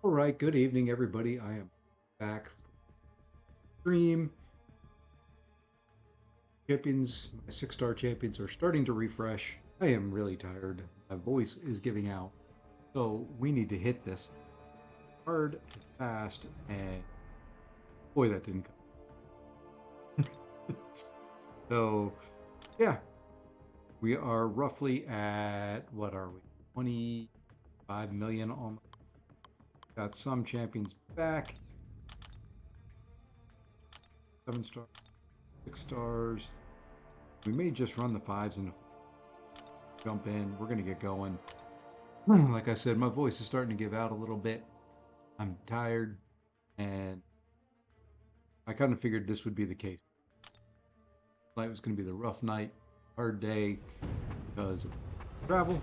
All right, good evening, everybody. I am back from stream. Champions, my 6-star champions are starting to refresh. I am really tired. My voice is giving out. So we need to hit this hard and fast. And boy, that didn't come. So, yeah, we are roughly at what are we? 25 million almost. Got some champions back. 7 stars, 6 stars. We may just run the fives and jump in. We're going to get going. Like I said, my voice is starting to give out a little bit. I'm tired, and I kind of figured this would be the case. Tonight was going to be the rough night, hard day, because of travel.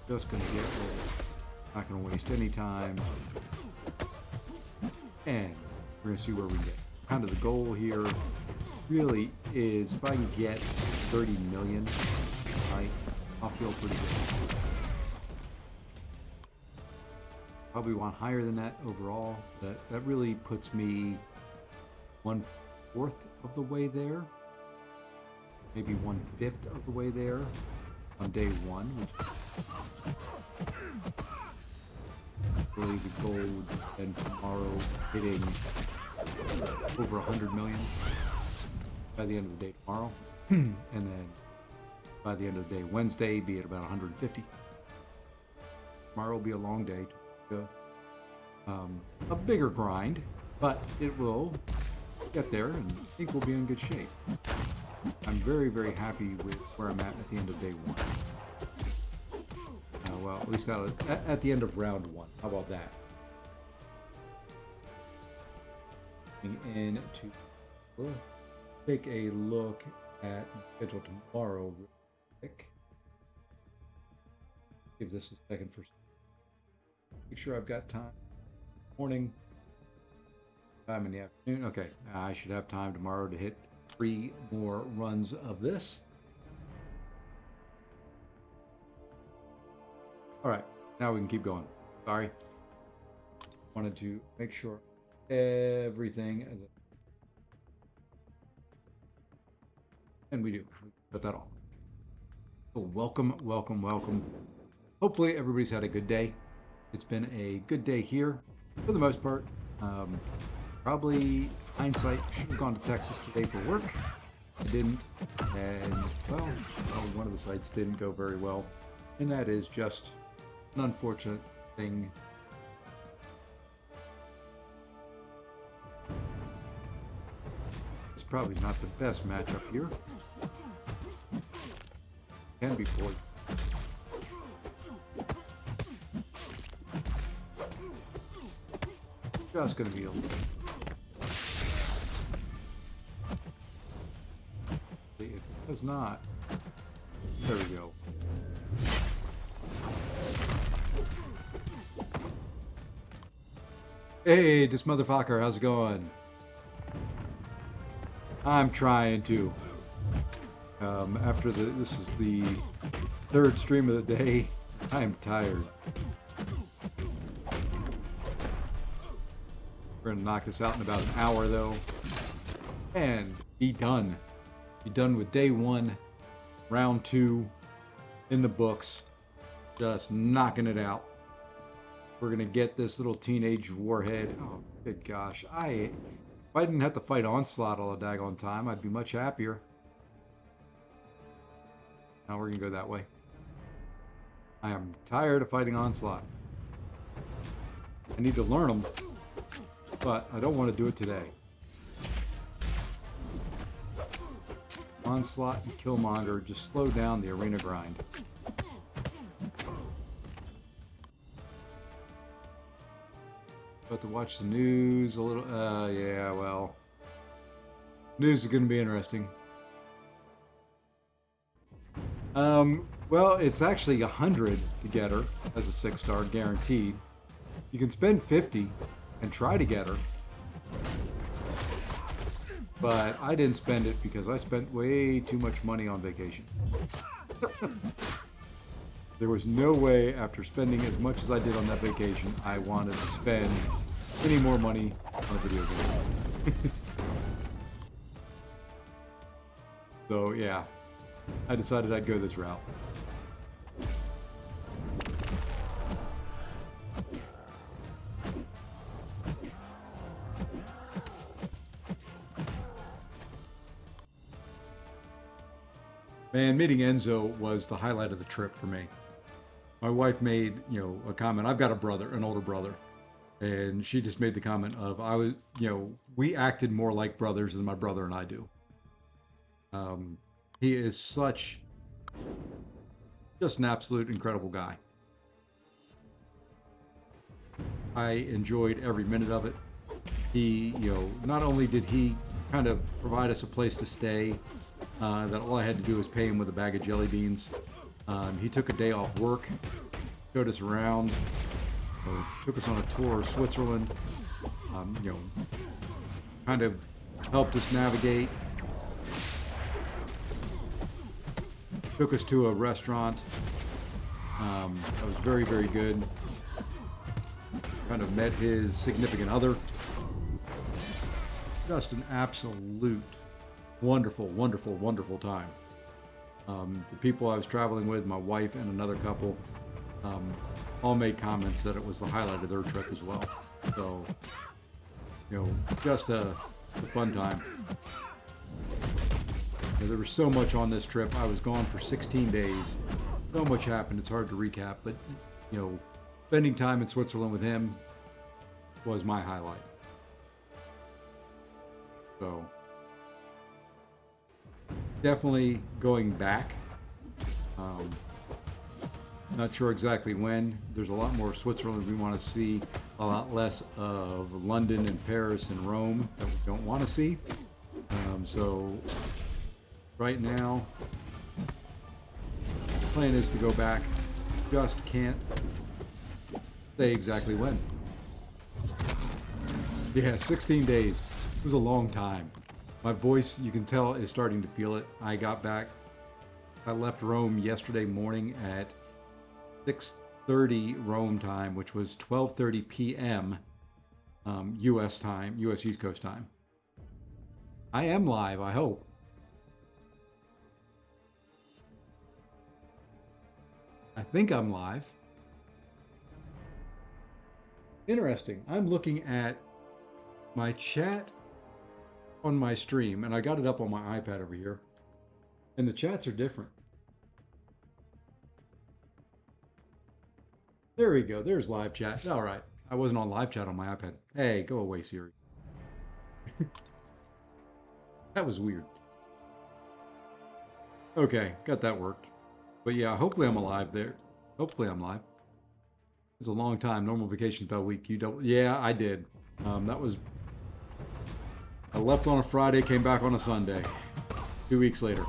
Just going to get old. Not going to waste any time. And we're going to see where we get. Kind of the goal here really is if I can get 30 million, right, I'll feel pretty good. Probably want higher than that overall. That really puts me 1/4 of the way there, maybe 1/5 of the way there on day one, which really the goal would then tomorrow hitting over 100 million by the end of the day tomorrow, and then by the end of the day Wednesday be at about 150. Tomorrow will be a long day. A bigger grind, but it will get there, and I think we'll be in good shape. I'm very, very happy with where I'm at the end of day one. Well, at least at the end of round one. How about that? In to take a look at the schedule tomorrow real quick. Give this a second for. Make sure I've got time. Morning. Time in the afternoon. Okay, I should have time tomorrow to hit 3 more runs of this. All right, now we can keep going. Sorry. Wanted to make sure everything. And we do. We put that on. So welcome, welcome, welcome. Hopefully everybody's had a good day. It's been a good day here for the most part. Probably hindsight, should have gone to Texas today for work. I didn't, and well, one of the sites didn't go very well, and that is just an unfortunate thing. It's probably not the best matchup here. Can be poor. Just gonna be a little. If it does not, there we go. Hey, this motherfucker, how's it going? I'm trying to. After this is the 3rd stream of the day. I am tired. We're gonna knock this out in about an hour though, and be done. Be done with day 1, round 2 in the books. Just knocking it out. We're gonna get this little teenage warhead. Oh, good gosh. If I didn't have to fight Onslaught all the daggone time, I'd be much happier. Now we're gonna go that way. I am tired of fighting Onslaught. I need to learn them, but I don't want to do it today. Onslaught and Killmonger just slow down the arena grind. About to watch the news a little. Yeah, well, news is going to be interesting. Well, it's actually 100 to get her as a 6-star guaranteed. You can spend 50 and try to get her, but I didn't spend it because I spent way too much money on vacation. There was no way, after spending as much as I did on that vacation, I wanted to spend any more money on a video game. So yeah, I decided I'd go this route. Man, meeting Enzo was the highlight of the trip for me. My wife made, a comment. I've got a brother, an older brother, and she just made the comment of we acted more like brothers than my brother and I do. He is just an absolute incredible guy. I enjoyed every minute of it. He, not only did he kind of provide us a place to stay, that all I had to do was pay him with a bag of jelly beans. He took a day off work, showed us around, took us on a tour of Switzerland, kind of helped us navigate, took us to a restaurant that was very, very good. Kind of met his significant other. Just an absolute wonderful, wonderful, wonderful time. The people I was traveling with, my wife and another couple, all made comments that it was the highlight of their trip as well. So, just a fun time. There was so much on this trip. I was gone for 16 days. So much happened, it's hard to recap, but, spending time in Switzerland with him was my highlight. So, definitely going back. Not sure exactly when. There's a lot more Switzerland we want to see, a lot less of London and Paris and Rome that we don't want to see. So right now, the plan is to go back. Just can't say exactly when. Yeah, 16 days. It was a long time. My voice, you can tell, is starting to feel it. I left Rome yesterday morning at 6:30 Rome time, which was 12:30 p.m. U.S. time, U.S. East Coast time. I am live, I hope. I think I'm live. Interesting. I'm looking at my chat on my stream, and I got it up on my iPad over here, and the chats are different. There we go. There's live chat. All right. I wasn't on live chat on my iPad. Hey, go away, Siri. That was weird. Okay, got that worked. But yeah, hopefully I'm alive there. Hopefully I'm live. It's a long time. Normal vacation's about a week. You don't? Yeah, I did. I left on a Friday, came back on a Sunday. 2 weeks later.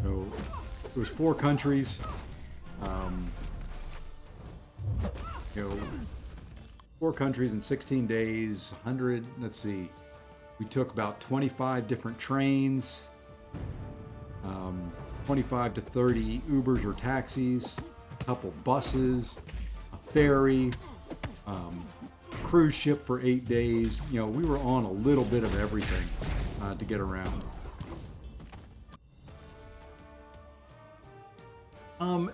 So it was 4 countries. 4 countries in 16 days. 100. Let's see. We took about 25 different trains. 25 to 30 Ubers or taxis, a couple buses, a ferry, cruise ship for 8 days. We were on a little bit of everything to get around.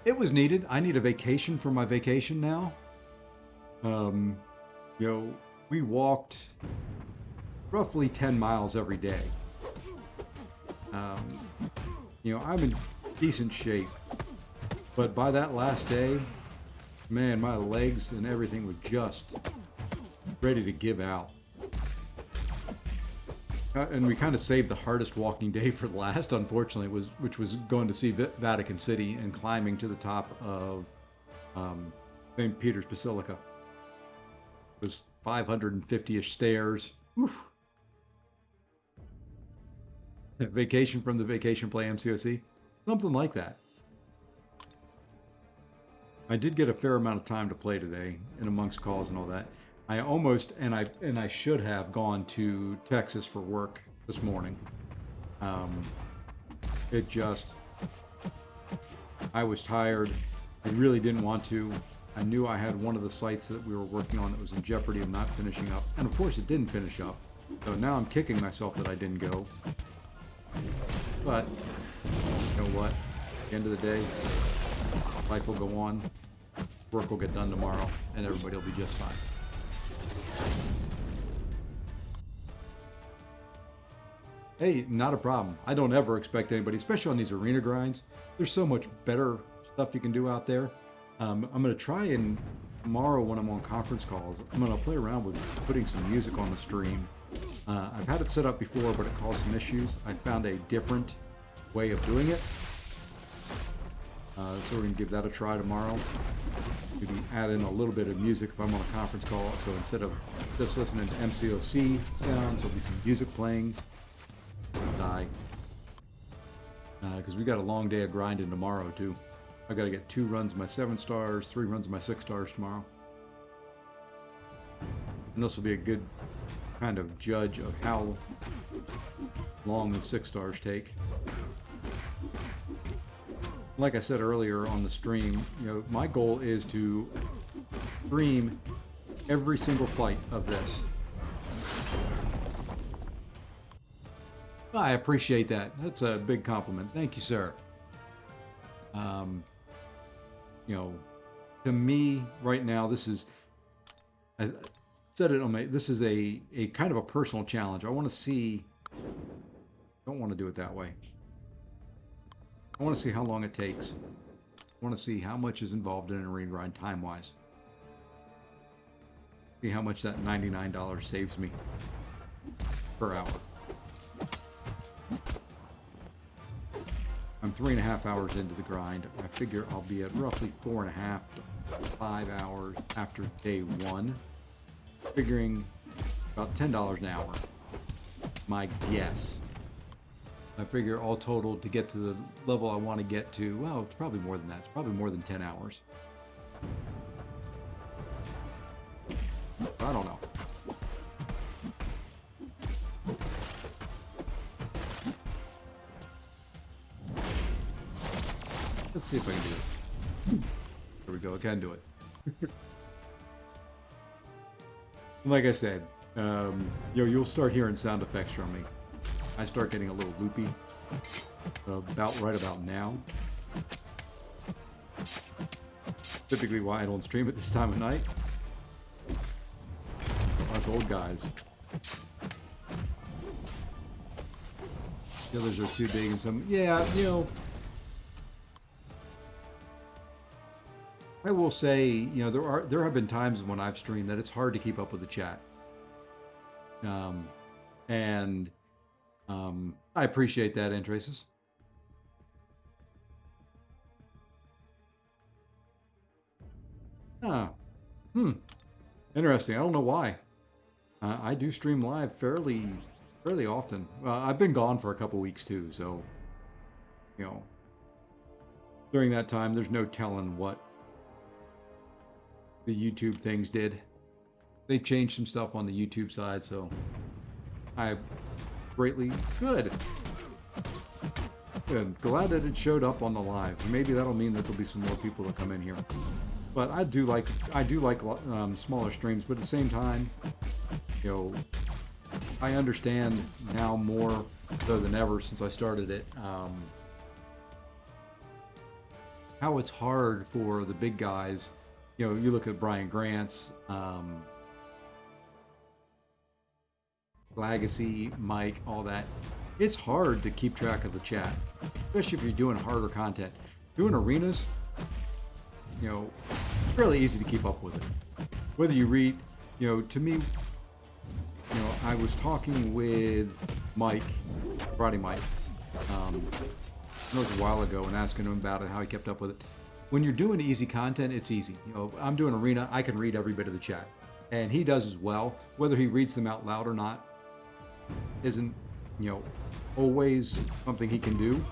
It was needed. I need a vacation for my vacation now. We walked roughly 10 miles every day. I'm in decent shape, but by that last day, man, my legs and everything were just ready to give out. And we kind of saved the hardest walking day for the last, unfortunately, which was going to see Vatican City and climbing to the top of St. Peter's Basilica. It was 550-ish stairs. Oof. Vacation from the Vacation Play MCOC, something like that. I did get a fair amount of time to play today, in amongst calls and all that. I almost, and I should have gone to Texas for work this morning. It just I was tired. I really didn't want to. I knew I had one of the sites that we were working on that was in jeopardy of not finishing up. And of course it didn't finish up. So now I'm kicking myself that I didn't go. But, you know what? At the end of the day, life will go on. Work will get done tomorrow. And everybody will be just fine. Hey, not a problem. I don't ever expect anybody, especially on these arena grinds. There's so much better stuff you can do out there. I'm going to try and tomorrow when I'm on conference calls, I'm going to play around with putting some music on the stream. I've had it set up before, but it caused some issues. I found a different way of doing it. So we're going to give that a try tomorrow. Maybe add in a little bit of music if I'm on a conference call. So instead of just listening to MCOC sounds, there'll be some music playing. Die. Because we got a long day of grinding tomorrow, too. I got to get 2 runs of my 7 stars, 3 runs of my 6 stars tomorrow. And this will be a good kind of judge of how long the 6 stars take. Like I said earlier on the stream, you know, my goal is to stream every single fight of this. I appreciate that. That's a big compliment. Thank you, sir. You know, to me right now, this is, I said it on my, this is a kind of a personal challenge. I want to see, don't want to do it that way. I want to see how long it takes. I want to see how much is involved in an arena grind time-wise. See how much that $99 saves me per hour. I'm 3.5 hours into the grind. I figure I'll be at roughly 4.5 to 5 hours after day 1. Figuring about $10 an hour. My guess. I figure all total to get to the level I want to get to, well, it's probably more than that. It's probably more than 10 hours. I don't know. Let's see if I can do it. There we go, I can do it. Like I said, you'll start hearing sound effects from me. I start getting a little loopy right about now. Typically why I don't stream at this time of night. Us old guys. The others are too big and some, yeah, you know. I will say, you know, there have been times when I've streamed that it's hard to keep up with the chat. I appreciate that, Antraces. Interesting. I don't know why. I do stream live fairly often. I've been gone for a couple weeks too, so you know, during that time, there's no telling what the YouTube things did. They changed some stuff on the YouTube side, so I greatly good. Glad that it showed up on the live. Maybe that'll mean that there'll be some more people that come in here. But I do like smaller streams, but at the same time, you know, I understand now more so than ever since I started it, how it's hard for the big guys. You know, you look at Brian Grant's, Legacy, Mike, all that. It's hard to keep track of the chat, especially if you're doing harder content. Doing arenas, you know, it's really easy to keep up with it. Whether you read, you know, to me, you know, I was talking with Mike, Friday Mike, it was a while ago, and asking him about it, how he kept up with it. When you're doing easy content, it's easy. You know, I'm doing arena, I can read every bit of the chat, and he does as well. Whether he reads them out loud or not isn't, you know, always something he can do,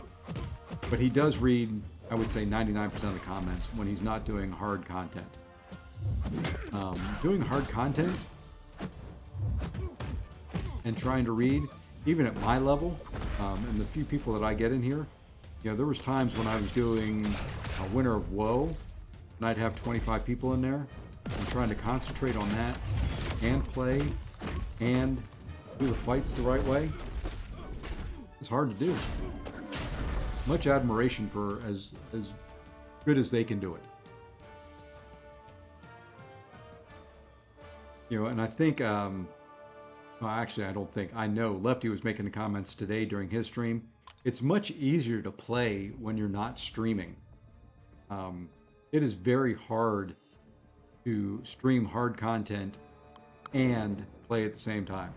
but he does read, I would say 99% of the comments when he's not doing hard content. Doing hard content and trying to read, even at my level, and the few people that I get in here, You know, there was times when I was doing a Winter of Woe, and I'd have 25 people in there. I'm trying to concentrate on that and play and do the fights the right way. It's hard to do. Much admiration for as good as they can do it. You know, and I think, well, actually, I don't think, I know Lefty was making the comments today during his stream. It's much easier to play when you're not streaming. It is very hard to stream hard content and play at the same time.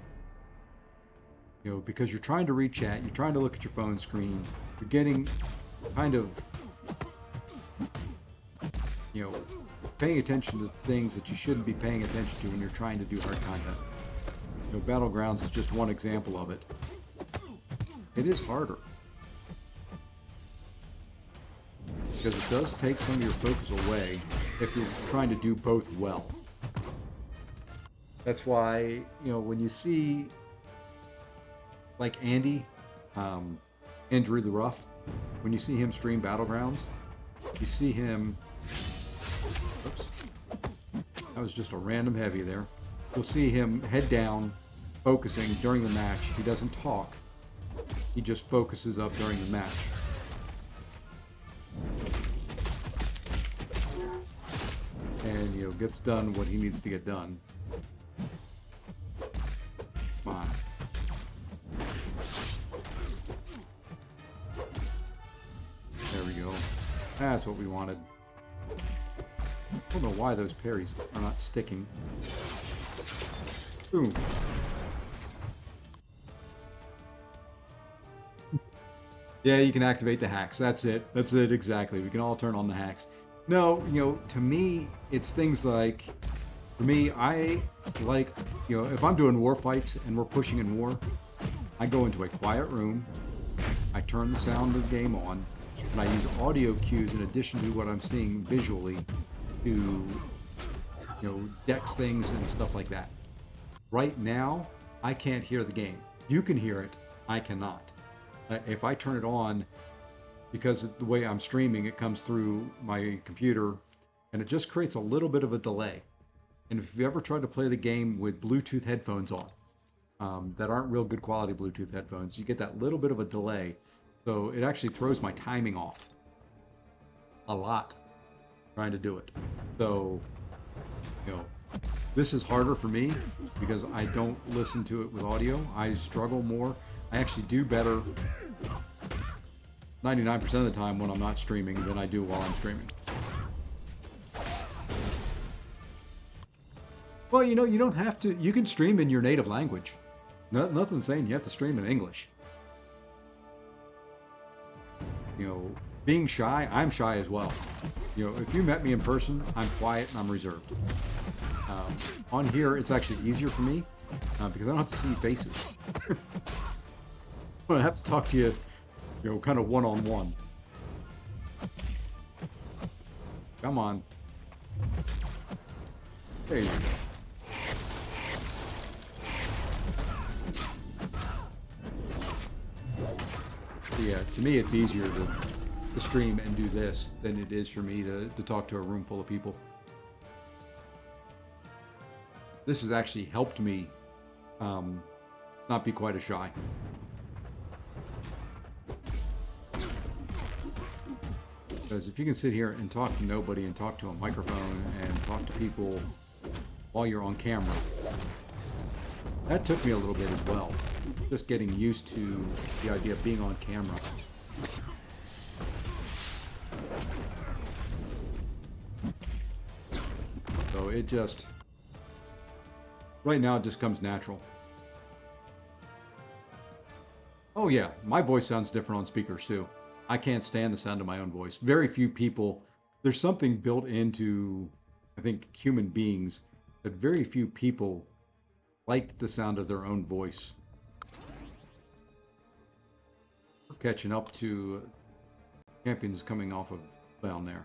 You know, because you're trying to read chat, you're trying to look at your phone screen, you're getting kind of, you know, paying attention to things that you shouldn't be paying attention to when you're trying to do hard content. You know, Battlegrounds is just one example of it. It is harder. Because it does take some of your focus away if you're trying to do both well. That's why, you know, when you see like Andy, Andrew the Rough, when you see him stream Battlegrounds, you see him, oops, that was just a random heavy there. You'll see him head down, focusing during the match. He doesn't talk. He just focuses up during the match. And, you know, gets done what he needs to get done. Come on. There we go. That's what we wanted. I don't know why those parries are not sticking. Boom. Yeah, you can activate the hacks. That's it. That's it, exactly. We can all turn on the hacks. No, you know, to me, it's things like, for me, I like, you know, if I'm doing war fights and we're pushing in war, I go into a quiet room, I turn the sound of the game on, and I use audio cues in addition to what I'm seeing visually to, you know, dex things and stuff like that. Right now, I can't hear the game. You can hear it, I cannot. If I turn it on, because the way I'm streaming, it comes through my computer, and it just creates a little bit of a delay. And if you ever tried to play the game with Bluetooth headphones on, that aren't real good quality Bluetooth headphones, you get that little bit of a delay. So it actually throws my timing off a lot trying to do it. So, you know, this is harder for me because I don't listen to it with audio. I struggle more. I actually do better 99% of the time when I'm not streaming than I do while I'm streaming. Well, you know, you don't have to. You can stream in your native language. Nothing saying you have to stream in English. You know, being shy, I'm shy as well. You know, if you met me in person, I'm quiet and I'm reserved. On here, it's actually easier for me because I don't have to see faces. I have to talk to you, you know, kind of one-on-one. Come on. There you go. Yeah, to me it's easier to stream and do this than it is for me to talk to a room full of people. This has actually helped me not be quite as shy. Because if you can sit here and talk to nobody and talk to a microphone and talk to people while you're on camera, that took me a little bit as well. Just getting used to the idea of being on camera. So it just, right now it just comes natural. Oh yeah, my voice sounds different on speakers too. I can't stand the sound of my own voice. Very few people, there's something built into, I think, human beings that very few people like the sound of their own voice. We're catching up to champions coming off of down there.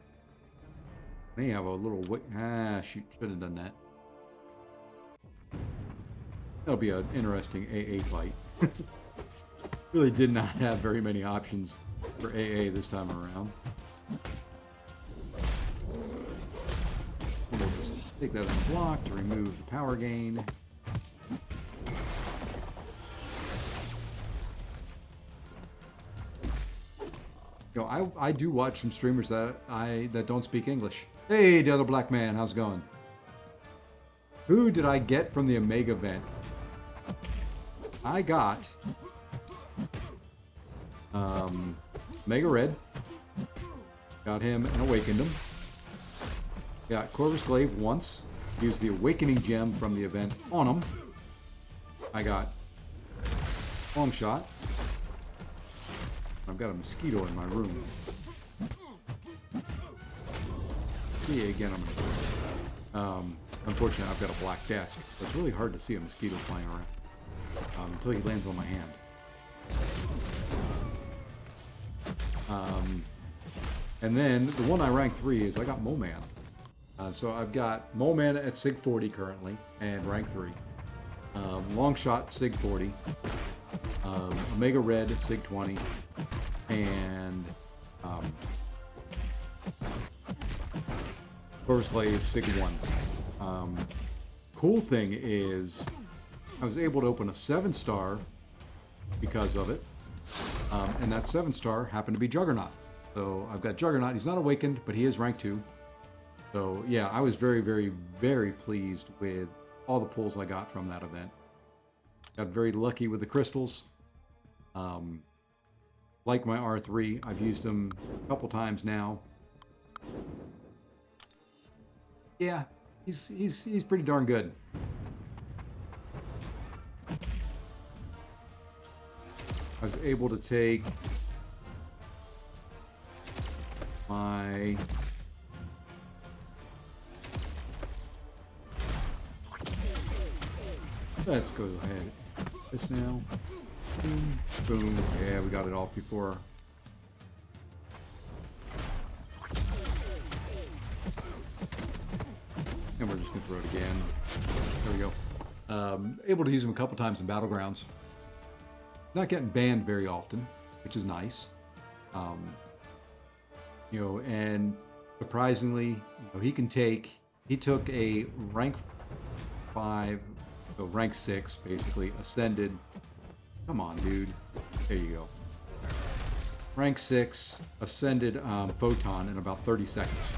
They have a little, shoot, should have done that. That'll be an interesting AA fight. Really did not have very many options for AA this time around. We'll just take that in the block to remove the power gain. You know, I do watch some streamers that don't speak English. Hey, the other black man, how's it going? Who did I get from the Omega event? I got Mega Red. Got him and awakened him. Got Corvus Glaive once. Used the Awakening Gem from the event on him. I got Long Shot. I've got a mosquito in my room. See you again. Unfortunately, I've got a black desk, so it's really hard to see a mosquito flying around until he lands on my hand. And then the one I rank 3 is I got Moman. So I've got Moman at Sig 40 currently, and rank 3. Long Shot Sig 40. Omega Red Sig 20. And Corvus Glaive Sig 1. Cool thing is I was able to open a 7-star because of it. And that 7-star happened to be Juggernaut. So I've got Juggernaut. He's not awakened, but he is rank 2. So yeah, I was very, very, very pleased with all the pulls I got from that event. Got very lucky with the crystals. Like my R3, I've used them a couple times now. Yeah, he's pretty darn good. I was able to take my let's go ahead. This now. Boom, boom. Yeah, we got it off before. And we're just going to throw it again. There we go. Able to use them a couple times in Battlegrounds. Not getting banned very often, which is nice. You know, and surprisingly, you know, he took a rank 5, so rank 6, basically, ascended. Come on, dude. There you go. Rank 6, ascended Photon in about 30 seconds.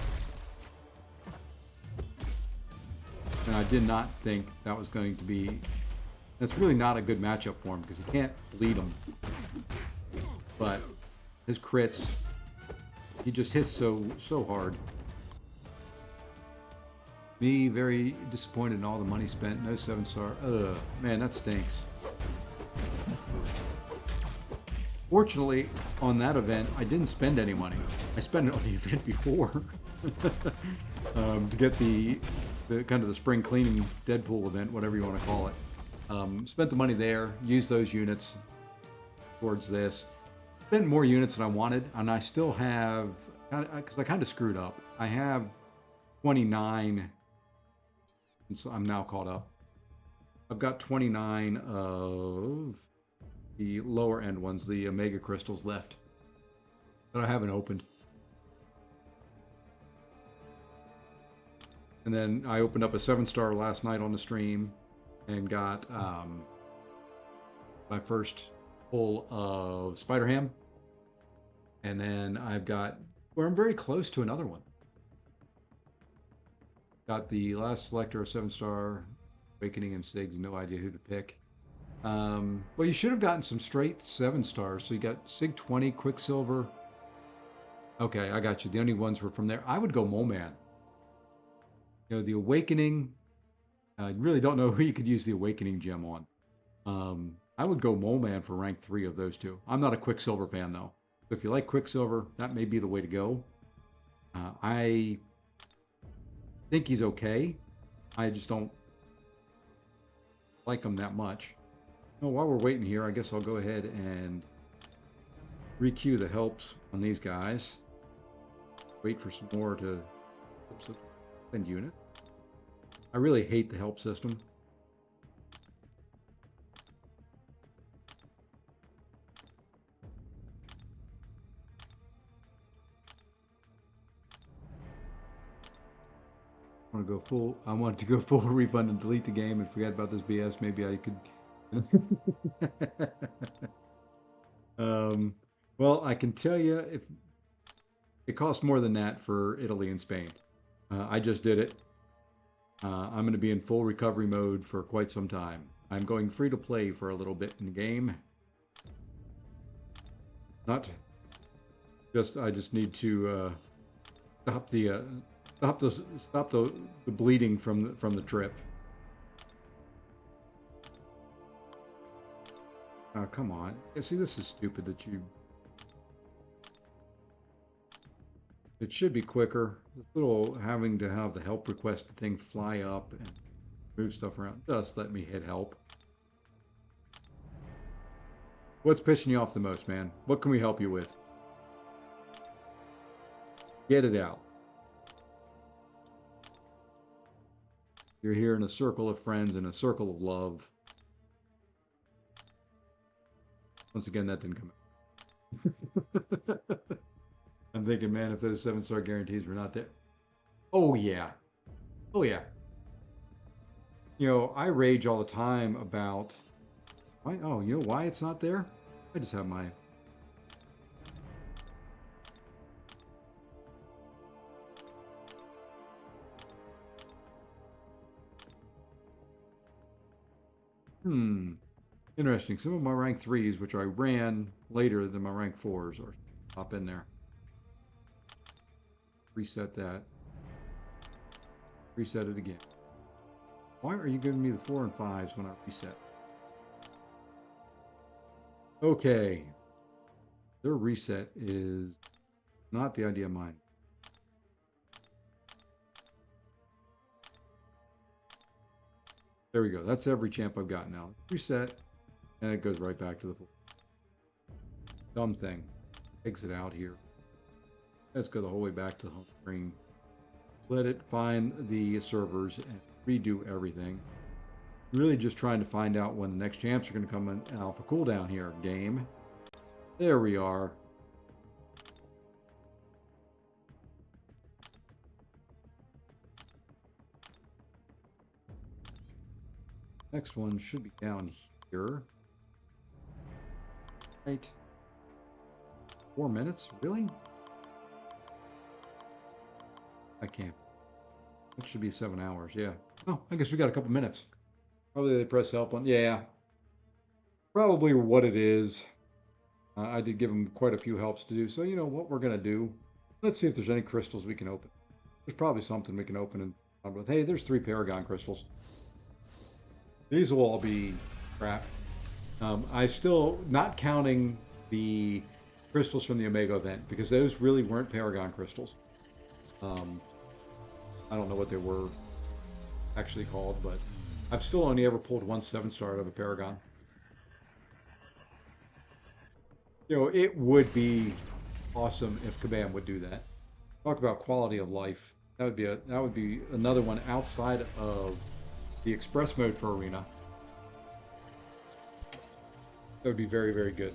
And I did not think that was going to be... That's really not a good matchup for him because he can't bleed him. But his crits, he just hits so hard. Me, very disappointed in all the money spent. No 7-star. Ugh, man, that stinks. Fortunately, on that event, I didn't spend any money. I spent it on the event before to get the kind of the spring cleaning Deadpool event, whatever you want to call it. Spent the money there, used those units towards this. Spent more units than I wanted, and I still have, because I kind of screwed up. I have 29, and so I'm now caught up. I've got 29 of the lower end ones, the Omega crystals left that I haven't opened. And then I opened up a 7-star last night on the stream and got my first pull of Spider-Ham. And then I've got, where I'm very close to another one. Got the last selector of 7-star, Awakening and Sigs, no idea who to pick. Well, you should have gotten some straight 7-stars. So you got Sig 20, Quicksilver. Okay, I got you. The only ones were from there. I would go Moman. You know, the Awakening, I really don't know who you could use the Awakening gem on. I would go Moman for rank 3 of those two. I'm not a Quicksilver fan, though. So if you like Quicksilver, that may be the way to go. I think he's okay. I just don't like him that much. Well, while we're waiting here, I guess I'll go ahead and requeue the helps on these guys. Wait for some more to send units. I really hate the help system. want to go full. I wanted to go full refund and delete the game and forget about this BS. Maybe I could. um, well, I can tell you if it costs more than that for Italy and Spain. I just did it. I'm going to be in full recovery mode for quite some time. I'm going free to play for a little bit in the game. Not just. I just need to stop the bleeding from the trip. Oh, come on. Yeah, see, this is stupid that you... It should be quicker. This little having to have the help request thing fly up and move stuff around. Just let me hit help. What's pissing you off the most, man? What can we help you with? Get it out. You're here in a circle of friends and a circle of love. Once again, that didn't come out. I'm thinking, man, if those 7-star guarantees were not there. Oh, yeah. Oh, yeah. You know, I rage all the time about... Why? Oh, you know why it's not there? I just have my... Interesting. Some of my rank 3s, which I ran later than my rank 4s, are up in there. Reset that. Reset it again. Why are you giving me the 4 and 5s when I reset? Okay. Their reset is not the idea of mine. There we go. That's every champ I've got now. Reset, and it goes right back to the full. Dumb thing. Exit out here. Let's go the whole way back to the home screen. Let it find the servers and redo everything. Really just trying to find out when the next champs are going to come in alpha cooldown here. Game. There we are. Next one should be down here. Right. 4 minutes? Really? I can't. It should be 7 hours, yeah. Oh, I guess we got a couple minutes. Probably they press help on. Yeah. Probably what it is. I did give them quite a few helps to do. So, you know what we're going to do? Let's see if there's any crystals we can open. There's probably something we can open. And hey, there's 3 Paragon crystals. These will all be crap. I still, not counting the crystals from the Omega event, because those really weren't Paragon crystals. I don't know what they were actually called, but I've still only ever pulled 1 7-star out of a Paragon. You know, it would be awesome if Kabam would do that. Talk about quality of life. That would be another one outside of the express mode for Arena. That would be very, very good.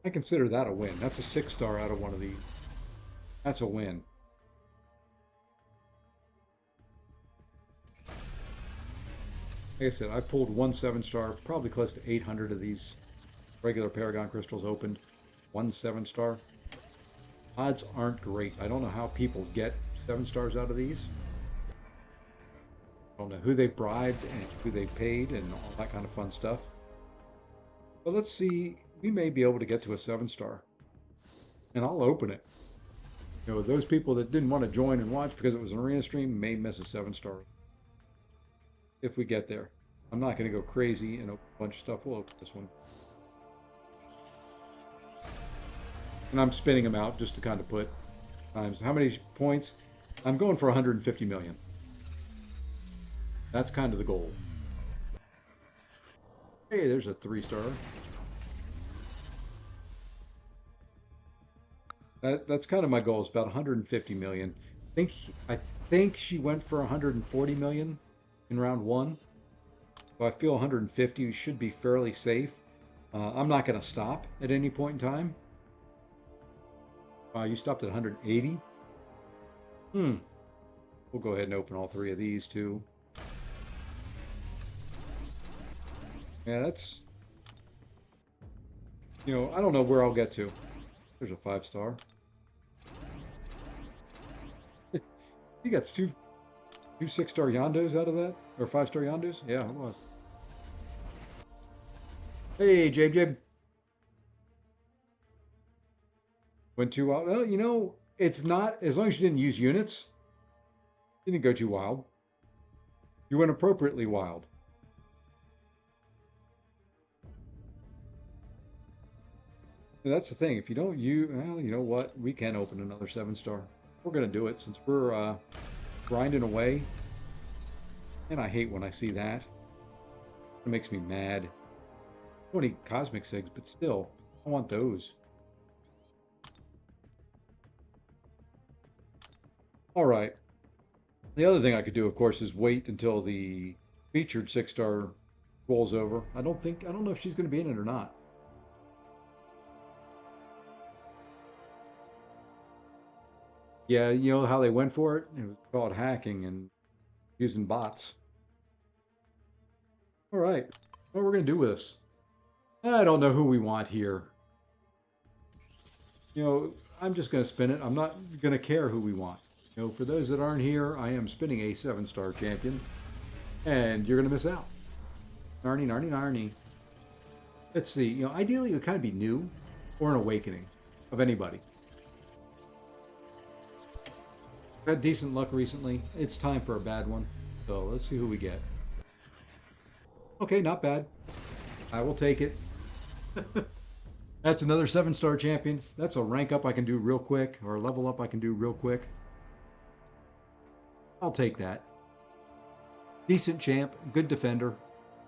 I consider that a win. That's a 6-star out of one of these. That's a win. Like I said, I pulled 1 7-star, probably close to 800 of these regular Paragon crystals opened. 1 7-star. Odds aren't great. I don't know how people get 7-stars out of these. I don't know who they bribed and who they paid and all that kind of fun stuff. But let's see. We may be able to get to a 7-star. And I'll open it. You know, those people that didn't want to join and watch because it was an arena stream may miss a 7-star. If we get there. I'm not going to go crazy and open a bunch of stuff. We'll open this one. And I'm spinning them out just to kind of put times. How many points? I'm going for 150 million. That's kind of the goal. Hey, there's a 3-star. That's kind of my goal. It's about 150 million. I think she went for 140 million in round 1. So I feel 150 should be fairly safe. I'm not going to stop at any point in time. You stopped at 180? Hmm. We'll go ahead and open all three of these too. Yeah, that's, I don't know where I'll get to. There's a 5-star. He got two 6-star Yondos out of that? Or 5-star Yondos? Yeah, it was. Hey, Jabe. Went too wild. Well, it's not, as long as you didn't use units, you didn't go too wild. You went appropriately wild. And that's the thing. If you don't use, well, you know what? We can open another 7-star. We're going to do it since we're grinding away. And I hate when I see that. It makes me mad. 20 cosmic sigs, but still, I want those. All right. The other thing I could do, of course, is wait until the featured 6-star rolls over. I don't know if she's going to be in it or not. Yeah, you know how they went for it? It was called hacking and using bots. All right. What we're going to do with this? I don't know who we want here. I'm just going to spin it. I'm not going to care who we want. For those that aren't here, I am spinning a 7-star champion, and you're going to miss out. Narny, narny, narny. Let's see. Ideally, it would kind of be new or an awakening of anybody. I've had decent luck recently. It's time for a bad one. So let's see who we get. Okay, not bad. I will take it. That's another 7-star champion. That's a rank up I can do real quick, or a level up I can do real quick. I'll take that. Decent champ, good defender.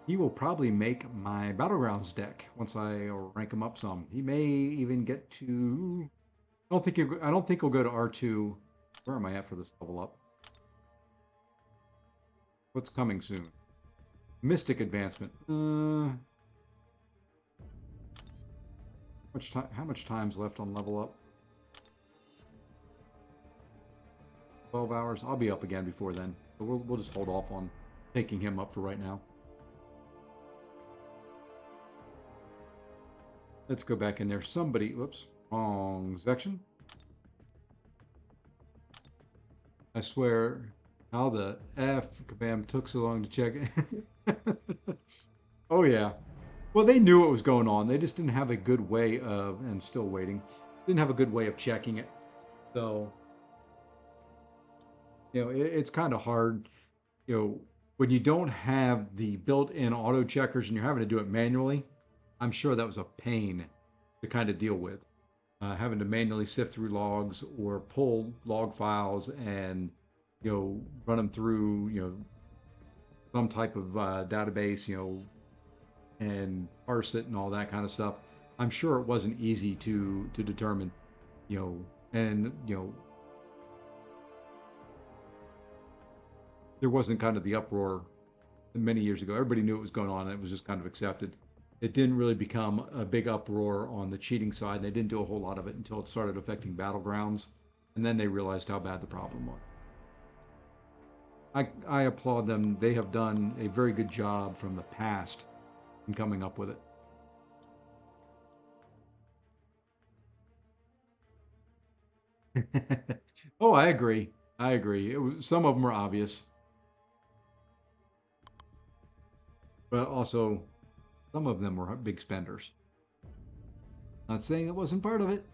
He will probably make my Battlegrounds deck once I rank him up some. He may even get to... I don't think he'll go to R2. Where am I at for this level up? What's coming soon? Mystic advancement. How much time's left on level up? 12 hours. I'll be up again before then. But we'll just hold off on taking him up for right now. Let's go back in there. Whoops, wrong section. I swear, how the F Kabam took so long to check it. Oh yeah. Well, they knew what was going on. They just didn't have a good way of, and still waiting, didn't have a good way of checking it. So, it's kind of hard, when you don't have the built-in auto checkers and you're having to do it manually. I'm sure that was a pain to kind of deal with. Having to manually sift through logs or pull log files and, run them through, some type of database, and parse it and all that kind of stuff. I'm sure it wasn't easy to determine, and there wasn't kind of the uproar many years ago. Everybody knew what was going on, and it was just kind of accepted. It didn't really become a big uproar on the cheating side, and they didn't do a whole lot of it until it started affecting Battlegrounds, and then they realized how bad the problem was. I applaud them. They have done a very good job from the past in coming up with it. Oh, I agree. I agree. Some of them were obvious, but also some of them were big spenders. Not saying it wasn't part of it,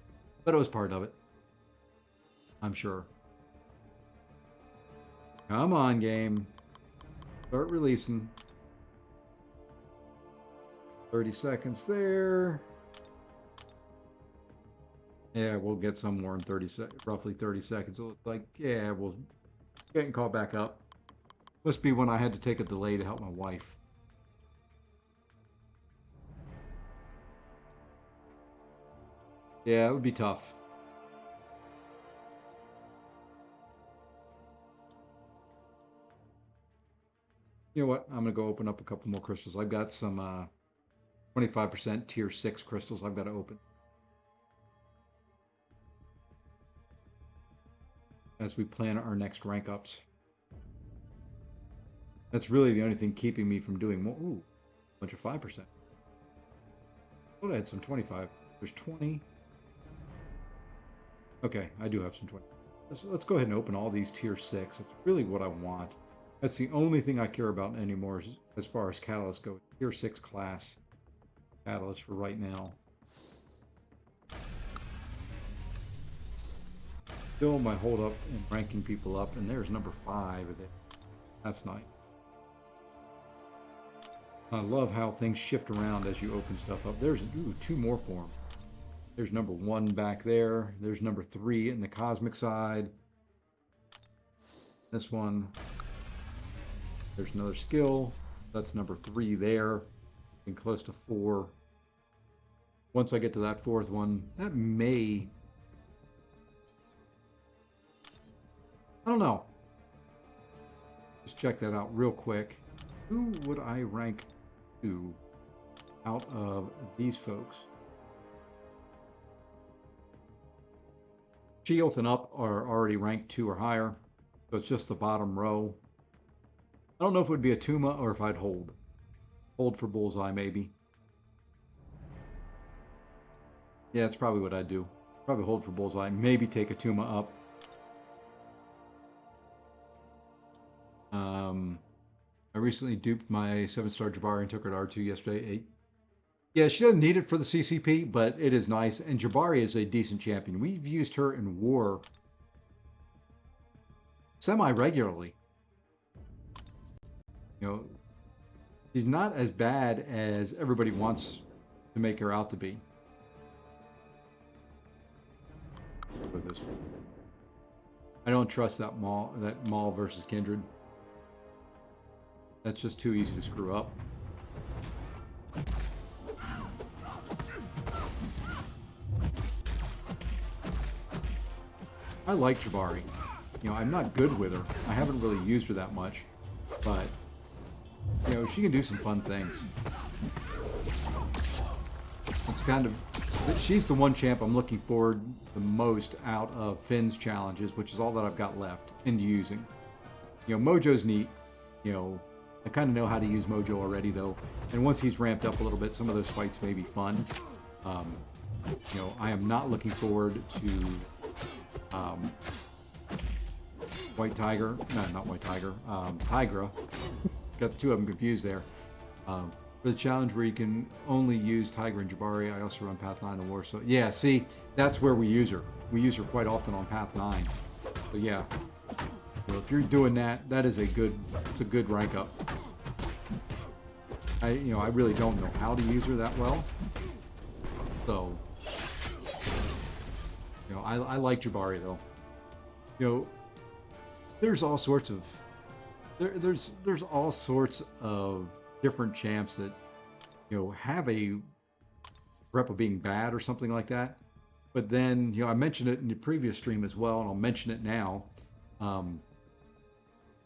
but it was part of it. I'm sure. Come on, game. Start releasing. 30 seconds there. Yeah, we'll get some more in roughly 30 seconds. It looks like, yeah, we'll getting caught back up. Must be when I had to take a delay to help my wife. Yeah, it would be tough. You know what? I'm going to go open up a couple more crystals. I've got some 25% tier 6 crystals I've got to open. as we plan our next rank ups. That's really the only thing keeping me from doing more. Ooh, a bunch of 5%. I thought I had some 25. There's 20. Okay, I do have some 20. Let's go ahead and open all these tier 6. That's really what I want. That's the only thing I care about anymore as far as catalysts go. Tier 6 class catalyst for right now. Still my hold up in ranking people up, and there's number 5 of it. That's nice. I love how things shift around as you open stuff up. There's 2 more for them. There's number 1 back there. There's number 3 in the cosmic side. This one. There's another skill. That's number 3 there. And close to 4. Once I get to that 4th one, that may... I don't know. Just check that out real quick. Who would I rank to out of these folks? Sheoth and up are already ranked 2 or higher, so it's just the bottom row. I don't know if it would be a Tuma or if I'd hold. Hold for Bullseye, maybe. Yeah, that's probably what I'd do. Probably hold for Bullseye, maybe take a Tuma up. I recently duped my 7-star Jabari and took her to R2 yesterday. Yeah, she doesn't need it for the CCP, but it is nice. And Jabari is a decent champion. We've used her in war semi-regularly. You know, she's not as bad as everybody wants to make her out to be. With this one. I don't trust that Maul versus Kindred. That's just too easy to screw up. I like Jabari. You know, I'm not good with her. I haven't really used her that much. But, you know, she can do some fun things. It's kind of... She's the one champ I'm looking forward the most out of Finn's challenges, which is all that I've got left into using. You know, Mojo's neat. You know, I kind of know how to use Mojo already, though. And once he's ramped up a little bit, some of those fights may be fun. You know, I am not looking forward to White Tiger. No, not White Tiger. Tigra. Got the two of them confused there. For the challenge where you can only use Tiger and Jabari, I also run Path 9 in War. So, yeah, see, that's where we use her. We use her quite often on Path 9. So, yeah. So if you're doing that, that is it's a good rank up. I really don't know how to use her that well. So, you know, I like Jabari though. You know, there's all sorts of there's all sorts of different champs that, you know, have a rep of being bad or something like that. But then, you know, I mentioned it in the previous stream as well, and I'll mention it now.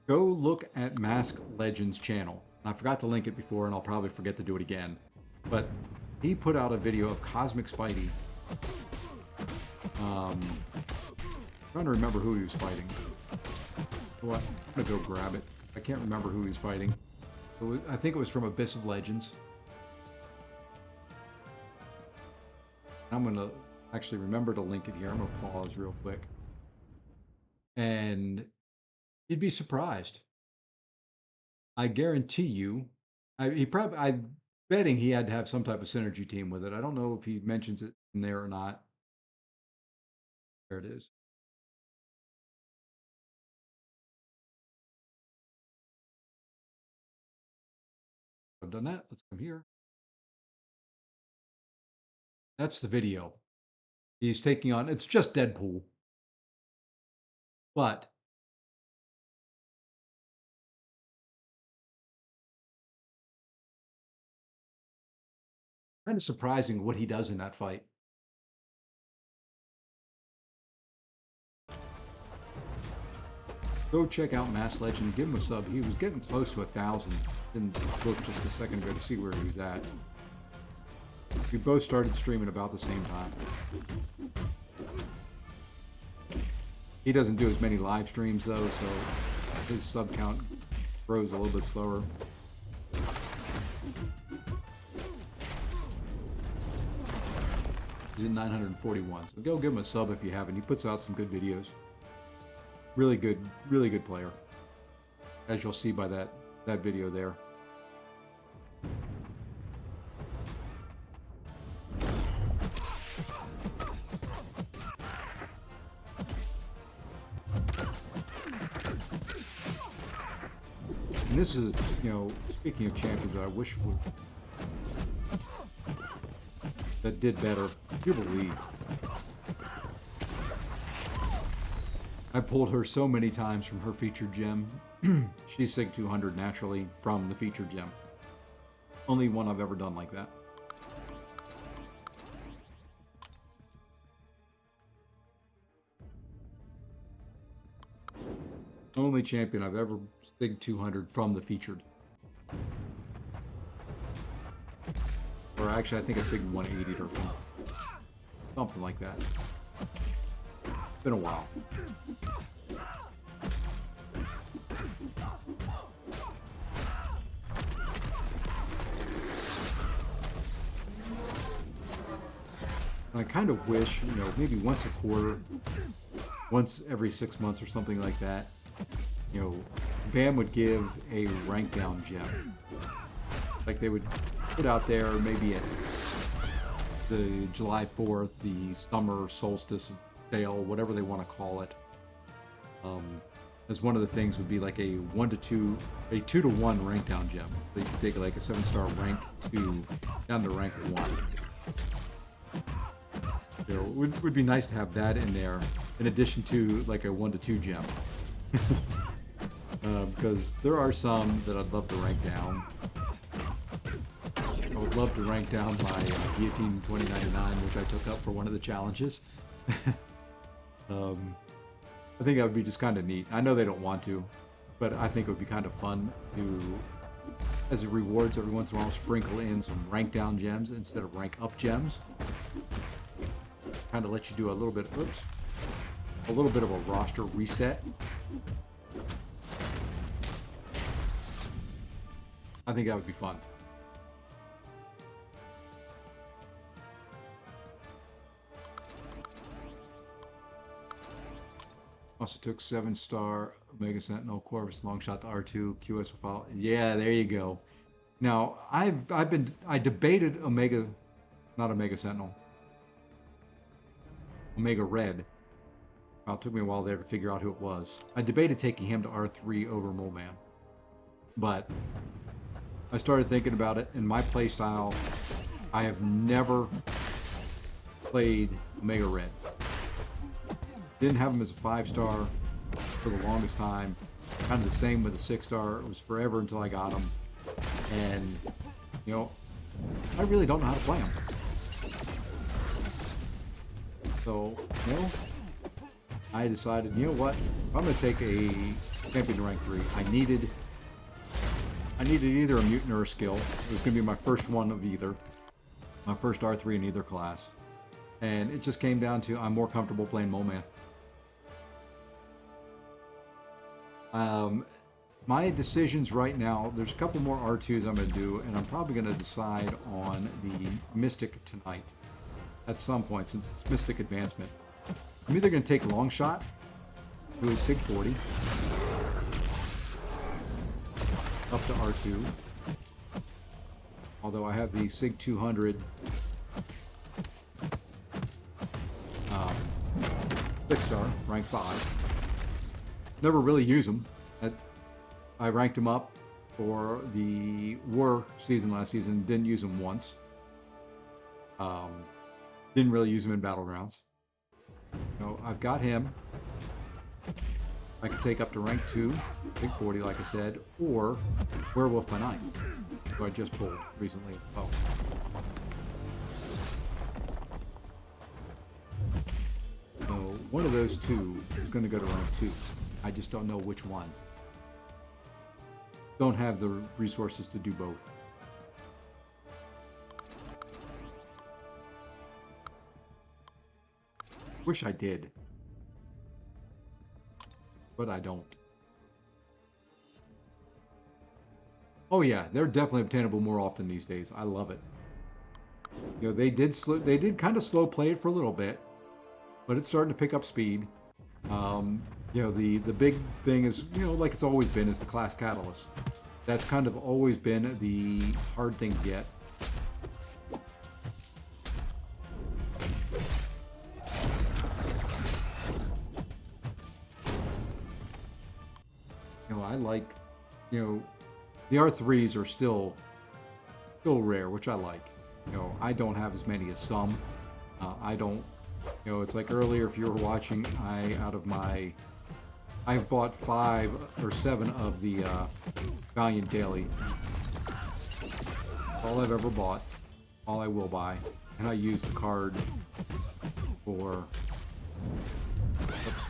Go look at Mask Legends channel. I forgot to link it before, and I'll probably forget to do it again. But he put out a video of Cosmic Spidey. I'm trying to remember who he was fighting. What? I'm gonna go grab it. I can't remember who he was fighting. I think it was from Abyss of Legends. I'm gonna actually remember to link it here. I'm gonna pause real quick. And you'd be surprised. I guarantee you, I'm betting he had to have some type of synergy team with it. I don't know if he mentions it in there or not. There it is. I've done that. Let's come here. That's the video. He's taking on, it's just Deadpool. But kind of surprising what he does in that fight. Go check out Mass Legend. Give him a sub. He was getting close to 1,000. Didn't look just a second ago to see where he was at. We both started streaming about the same time. He doesn't do as many live streams though, so his sub count grows a little bit slower. He's at 941, so go give him a sub if you haven't. He puts out some good videos. Really good player, as you'll see by that video there. And this is, you know, speaking of champions that I wish would that did better. Jubilee. I pulled her so many times from her featured gem. She's Sig 200 naturally from the featured gem. Only one I've ever done like that. Only champion I've ever Sig 200 from the featured. Or actually, I think I Sig 180'd her from. Something like that. It's been a while. I kind of wish, you know, maybe once a quarter, once every 6 months or something like that, you know, BAM would give a rank down gem. Like they would put out there maybe at the July 4th, the summer solstice sale, whatever they want to call it. As one of the things would be like a 2 to 1 rank down gem. They could take like a 7-star rank 2 down to rank 1. You know, it would be nice to have that in there, in addition to like a 1 to 2 gem. Because there are some that I'd love to rank down. I would love to rank down my Guillotine 2099, which I took up for one of the challenges. I think that would be just kind of neat. I know they don't want to, but I think it would be kind of fun to, as a rewards every once in a while, sprinkle in some rank down gems instead of rank up gems. Kind of let you do a little bit, a little bit of a roster reset. I think that would be fun. Also took 7-star Omega Sentinel, Corvus Longshot to R2, QS file. Yeah, there you go. Now I debated Omega, not Omega Sentinel, Omega Red. Well, it took me a while there to figure out who it was. I debated taking him to R3 over Mole Man, but I started thinking about it. In my playstyle, I have never played Omega Red. Didn't have him as a 5-star for the longest time. Kind of the same with a 6-star. It was forever until I got him. And, you know, I really don't know how to play him. So, you know, I decided, you know what? If I'm going to take a champion to rank 3, I needed either a mutant or a skill. It was going to be my first one of either. My first R3 in either class. And it just came down to I'm more comfortable playing Mole Man. My decisions right now, there's a couple more R2s I'm going to do, and I'm probably going to decide on the Mystic tonight at some point, since it's Mystic Advancement. I'm either going to take Longshot, who is Sig 40, up to R2, although I have the Sig 200 6-star, rank 5. Never really use them. I ranked them up for the War season last season. Didn't use them once. Didn't really use them in Battlegrounds. No, I've got him. I can take up to rank 2, Big 40, like I said, or Werewolf by Night, who I just pulled recently. Oh. So one of those two is going to go to rank 2. I just don't know which one. Don't have the resources to do both. Wish I did. but I don't. Oh yeah, they're definitely obtainable more often these days. I love it. You know, they did kind of slow play it for a little bit, but it's starting to pick up speed. You know, the big thing is, you know, like it's always been, is the class catalyst. That's kind of always been the hard thing to get. You know, I like, you know, the R3s are still rare, which I like. You know, I don't have as many as some. I don't, you know, it's like earlier if you were watching, I've bought 5 or 7 of the Valiant Daily. All I've ever bought, all I will buy, and I use the card for. Oops.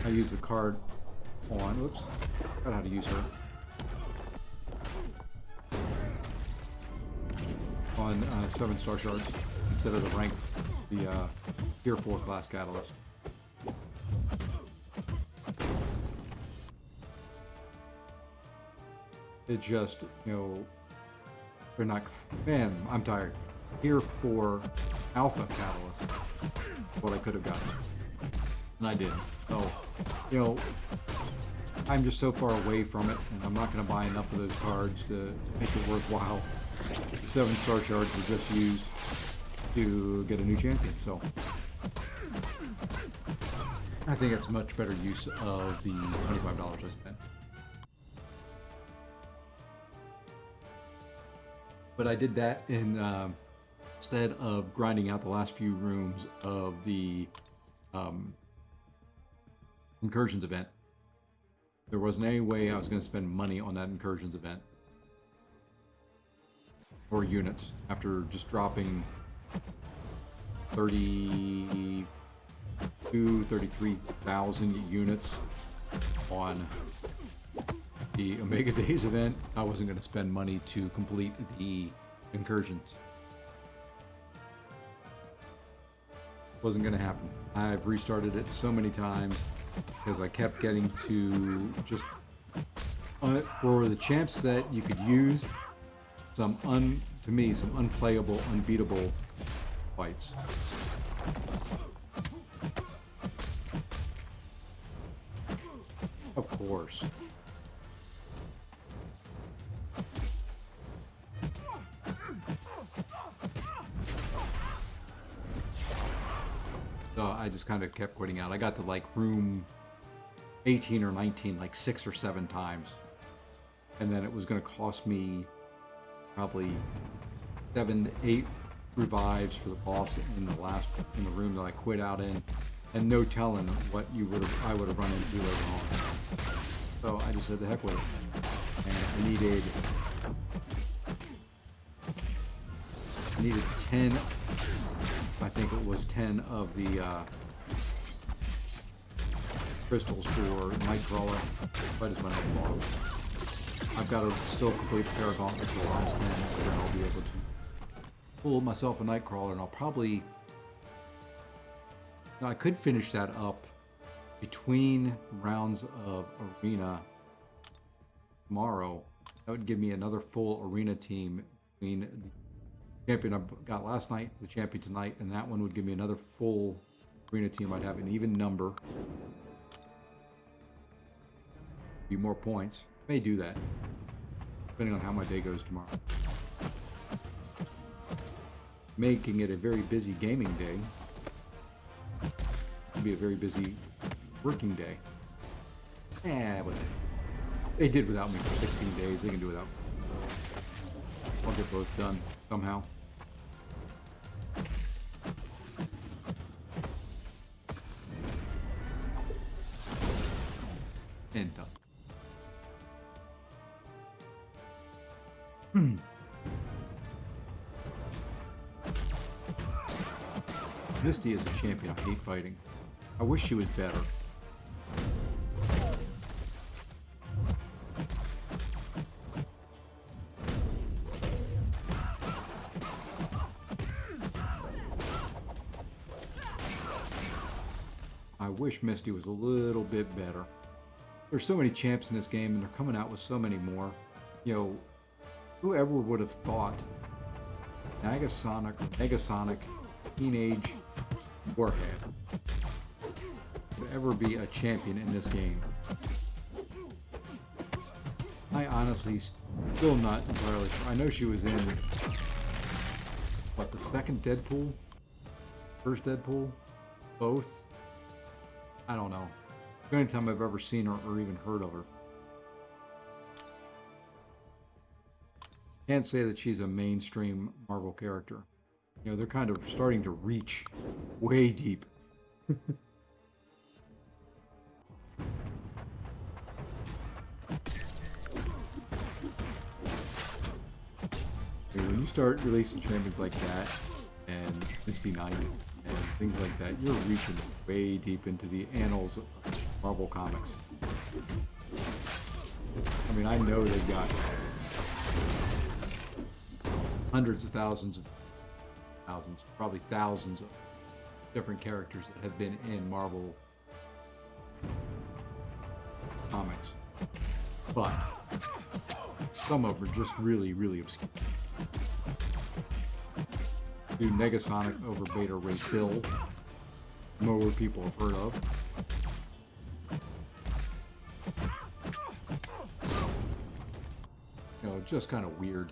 I use the card on. Oops, forgot how to use her. On 7-star shards instead of the tier 4 class catalyst. It just, you know, they're not. Man, I'm tired. Tier 4 alpha catalyst. What I could have gotten, and I didn't. So, you know, I'm just so far away from it, and I'm not going to buy enough of those cards to make it worthwhile. The 7-star shards were just used to get a new champion, so I think it's much better use of the $25 I spent. But I did that in instead of grinding out the last few rooms of the incursions event. There wasn't any way I was going to spend money on that incursions event or units after just dropping 33,000 units on the Omega Days event. I wasn't going to spend money to complete the incursions. Wasn't going to happen. I've restarted it so many times because I kept getting to just for the champs that you could use some unplayable, unbeatable fights. Of course. So I just kind of kept quitting out. I got to like room 18 or 19 like 6 or 7 times. And then it was going to cost me probably 7 to 8 revives for the boss in the room that I quit out in, and no telling what I would have run into later on. So I just said the heck with it. And I needed 10, I think it was 10 of the crystals for Nightcrawler. But it's my bottom. I've got to still complete the Paragauntlet for the last 10, and then I'll be able to pull myself a Nightcrawler, and I'll probably. Now, I could finish that up between rounds of Arena tomorrow. That would give me another full Arena team between the champion I got last night, the champion tonight, and that one would give me another full Arena team. I'd have an even number. Be more points. May do that, depending on how my day goes tomorrow. Making it a very busy gaming day. It'll be a very busy working day. But they did without me for 16 days. They can do without me. I'll get both done somehow. And done. Misty is a champion I hate fighting. I wish she was better. wish Misty was a little bit better. There's so many champs in this game, and they're coming out with so many more. You know, whoever would have thought Negasonic Teenage Warhead would ever be a champion in this game? I honestly still not entirely sure. I know she was in, what, the second Deadpool? First Deadpool? Both? I don't know. The only time I've ever seen her or even heard of her. Can't say that she's a mainstream Marvel character. You know, they're kind of starting to reach way deep. When you start releasing champions like that, and Misty Knight, and things like that, you're reaching way deep into the annals of Marvel Comics. I mean, I know they've got hundreds of thousands, probably thousands of different characters that have been in Marvel Comics. But some of them are just really, really obscure. Do Negasonic over Beta Ray Bill. More people have heard of. You know, just kind of weird.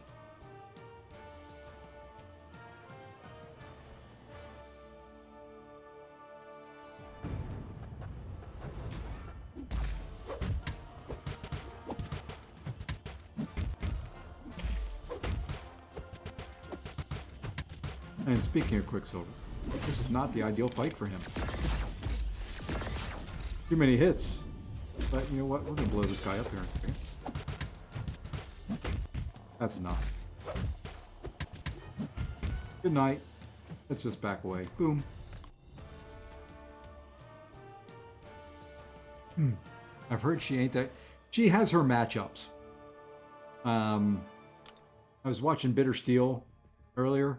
And speaking of Quicksilver, this is not the ideal fight for him. Too many hits. But you know what? We're going to blow this guy up here in a second. That's enough. Good night. Let's just back away. Boom. I've heard she ain't that... She has her matchups. I was watching Bitter Steel earlier.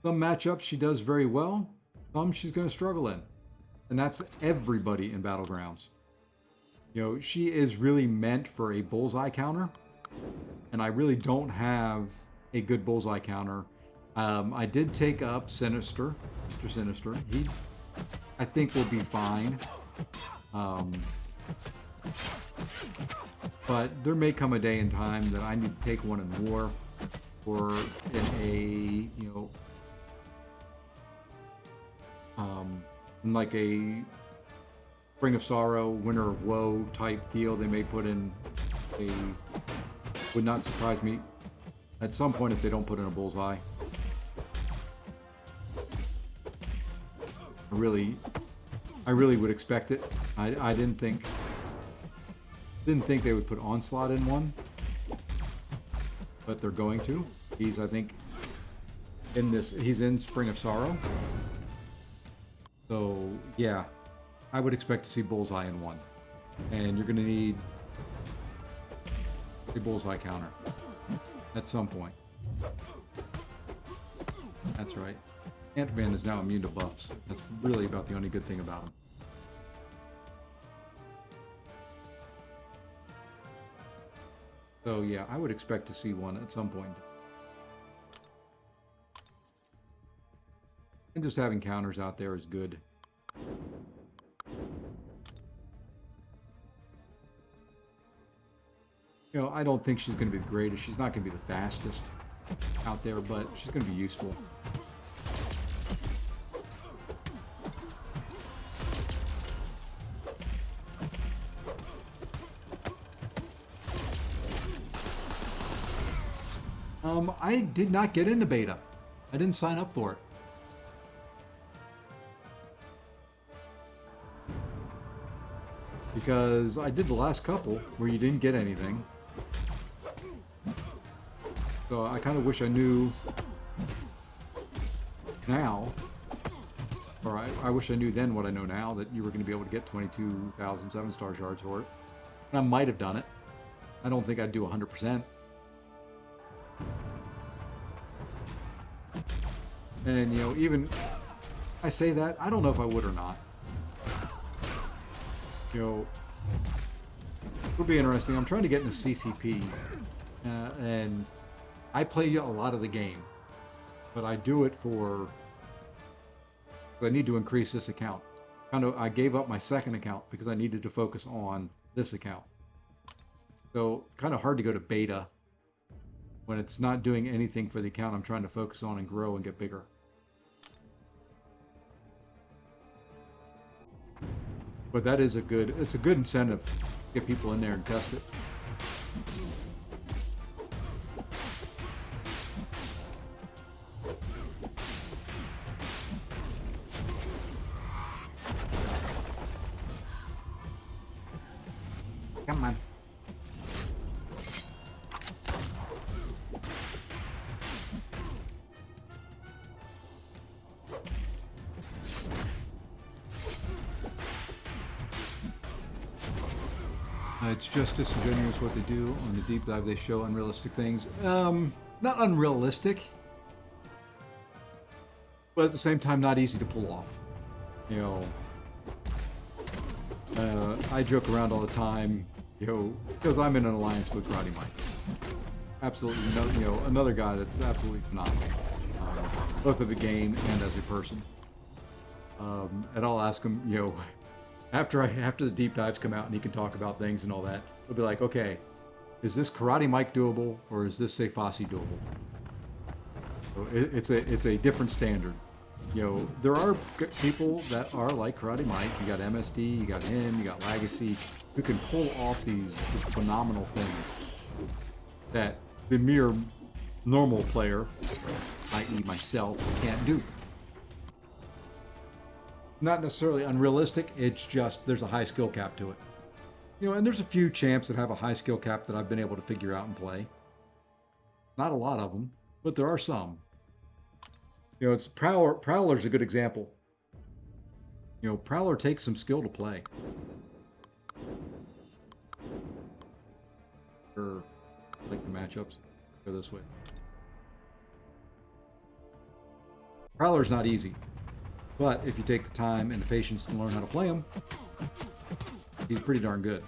Some matchups she does very well. Some she's going to struggle in. And that's everybody in Battlegrounds. You know, she is really meant for a bullseye counter. And I really don't have a good bullseye counter. I did take up Sinister. Mr. Sinister. He, I think, will be fine. But there may come a day in time that I need to take one in war. Or in a, you know... like a Spring of Sorrow, Winter of Woe type deal. They may put in a... Would not surprise me at some point if they don't put in a bullseye. I really would expect it. I didn't think they would put Onslaught in one, but they're going to. He's, I think, in this. He's in Spring of Sorrow. So, yeah, I would expect to see Bullseye in one. And you're going to need a Bullseye counter at some point. That's right. Ant-Man is now immune to buffs. That's really about the only good thing about him. So, yeah, I would expect to see one at some point. And just having counters out there is good. You know, I don't think she's going to be the greatest. She's not going to be the fastest out there, but she's going to be useful. I did not get into beta. I didn't sign up for it. Because I did the last couple where you didn't get anything. So I kind of wish I knew now, or I wish I knew then what I know now, that you were going to be able to get 22,000 7-star shards for it. And I might have done it. I don't think I'd do 100%. And, you know, even I say that, I don't know if I would or not. You know, it'll be interesting. I'm trying to get into CCP, and I play a lot of the game, but I do it for. I need to increase this account. I gave up my second account because I needed to focus on this account. So kind of hard to go to beta when it's not doing anything for the account I'm trying to focus on and grow and get bigger. But that is it's a good incentive to get people in there and test it. Come on. It's just disingenuous what they do on the deep dive. They show unrealistic things. Not unrealistic, but at the same time, not easy to pull off. You know, I joke around all the time, you know, because I'm in an alliance with Karate Mike. Absolutely, you know, another guy that's absolutely phenomenal, both of the game and as a person. And I'll ask him, you know, after the deep dives come out and he can talk about things and all that, he'll be like, okay, is this Karate Mike doable or is this Seifasi doable? So it's a different standard. You know, there are people that are like Karate Mike. You got MSD, you got him, you got Legacy, who can pull off these phenomenal things that the mere normal player, i.e. myself, can't do. Not necessarily unrealistic, it's just there's a high skill cap to it. You know, and there's a few champs that have a high skill cap that I've been able to figure out and play. Not a lot of them, but there are some. You know, it's Prowler's a good example. You know, Prowler takes some skill to play. Or like the matchups go this way. Prowler's not easy. But if you take the time and the patience to learn how to play him, he's pretty darn good.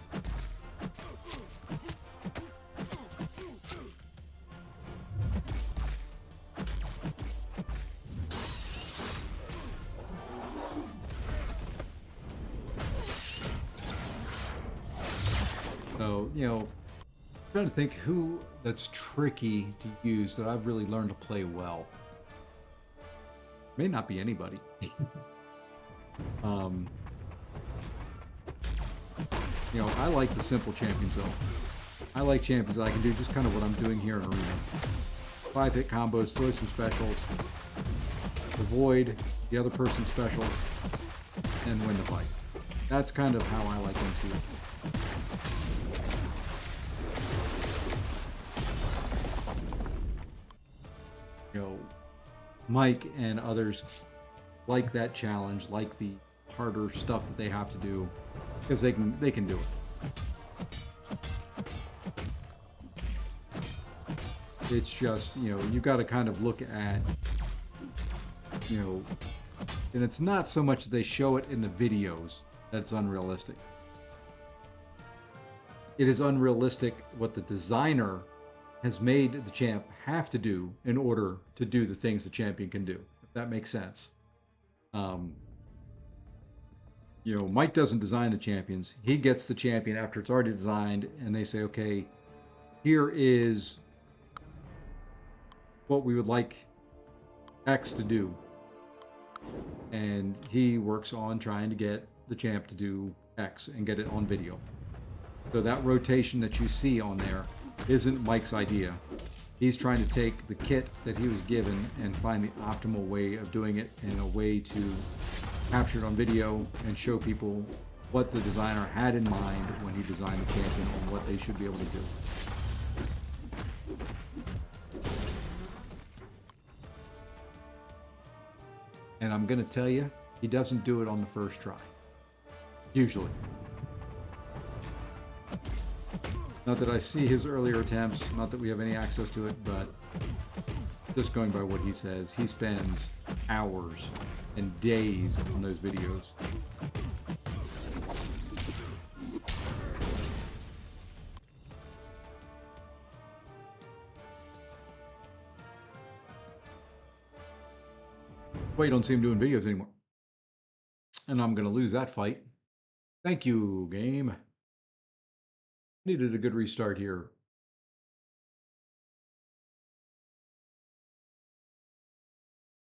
So, you know, I'm trying to think who that's tricky to use that I've really learned to play well. May not be anybody. You know, I like the simple champions though. I like champions that I can do just kind of what I'm doing here in Arena. 5-hit combos, throw some specials, avoid the other person's specials, and win the fight. That's kind of how I like MCU. You know, Mike and others like that challenge, like the harder stuff that they have to do, because they can do it. It's just, you know, you've got to kind of look at, you know, and it's not so much they show it in the videos that's unrealistic. It is unrealistic what the designer has made the champ have to do in order to do the things the champion can do, if that makes sense. You know, Mike doesn't design the champions. He gets the champion after it's already designed, and they say, okay, here is what we would like X to do. And he works on trying to get the champ to do X and get it on video. So that rotation that you see on there isn't Mike's idea. He's trying to take the kit that he was given and find the optimal way of doing it in a way to capture it on video and show people what the designer had in mind when he designed the champion and what they should be able to do. And I'm going to tell you, he doesn't do it on the first try. Usually. Not that I see his earlier attempts, not that we have any access to it, but just going by what he says, he spends hours and days on those videos. Why you don't see him doing videos anymore? And I'm going to lose that fight. Thank you, game. Needed a good restart here.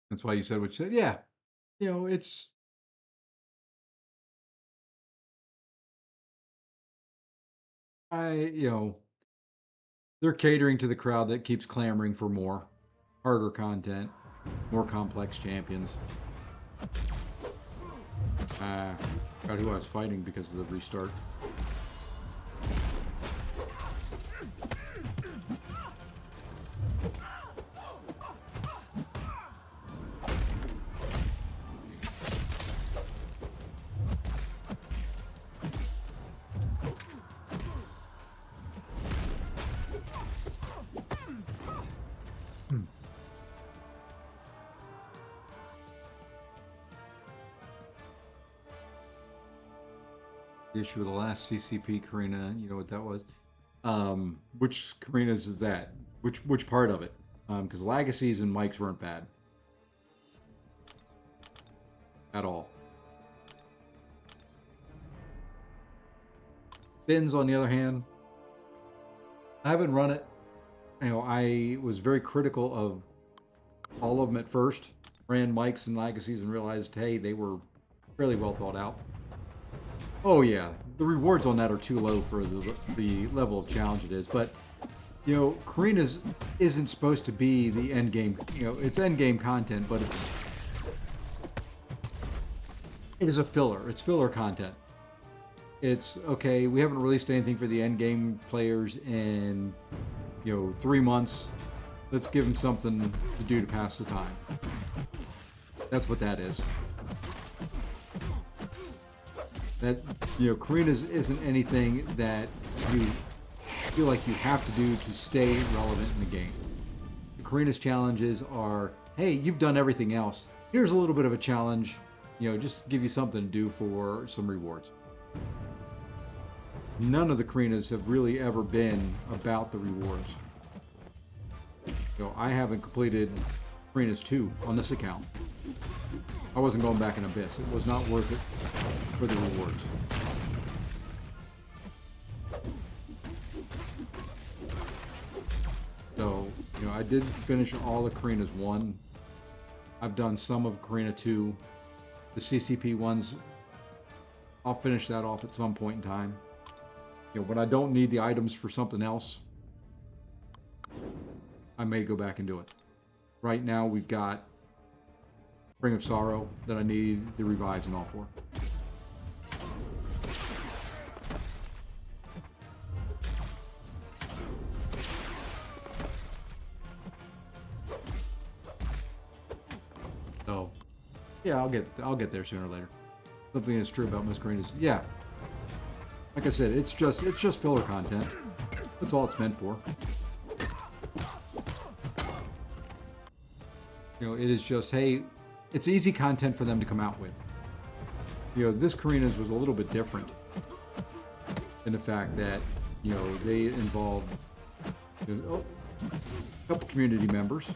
That's why you said what you said. Yeah. You know, it's... you know, they're catering to the crowd that keeps clamoring for more. Harder content. More complex champions. Forgot who I was fighting because of the restart. The issue with the last CCP Karina, you know what that was? Which Karinas is that? Which part of it? Because Legacies and Mike's weren't bad at all. Fins, on the other hand, I haven't run it. You know, I was very critical of all of them at first. Ran Mike's and Legacies and realized, hey, they were fairly well thought out. Oh yeah, the rewards on that are too low for the level of challenge it is. But you know, Karina's isn't supposed to be the end game. You know, it's end game content, but it is a filler. It's filler content. It's okay. We haven't released anything for the end game players in 3 months. Let's give them something to do to pass the time. That's what that is. That, Karina's isn't anything that you feel like you have to do to stay relevant in the game. The Karina's challenges are, hey, you've done everything else. Here's a little bit of a challenge, just to give you something to do for some rewards. None of the Karinas have really ever been about the rewards. I haven't completed Karinas 2 on this account. I wasn't going back in Abyss. It was not worth it for the rewards. So, I did finish all the Karinas 1. I've done some of Karina 2. The CCP ones, I'll finish that off at some point in time. When I don't need the items for something else, I may go back and do it. Right now, we've got Ring of Sorrow that I need the revives and all for. So, yeah, I'll get there sooner or later. Something that's true about Miss Green is, yeah, like I said, it's just filler content. That's all it's meant for. It is just, hey, it's easy content for them to come out with. This Karina's was a little bit different in the fact that, they involved a couple community members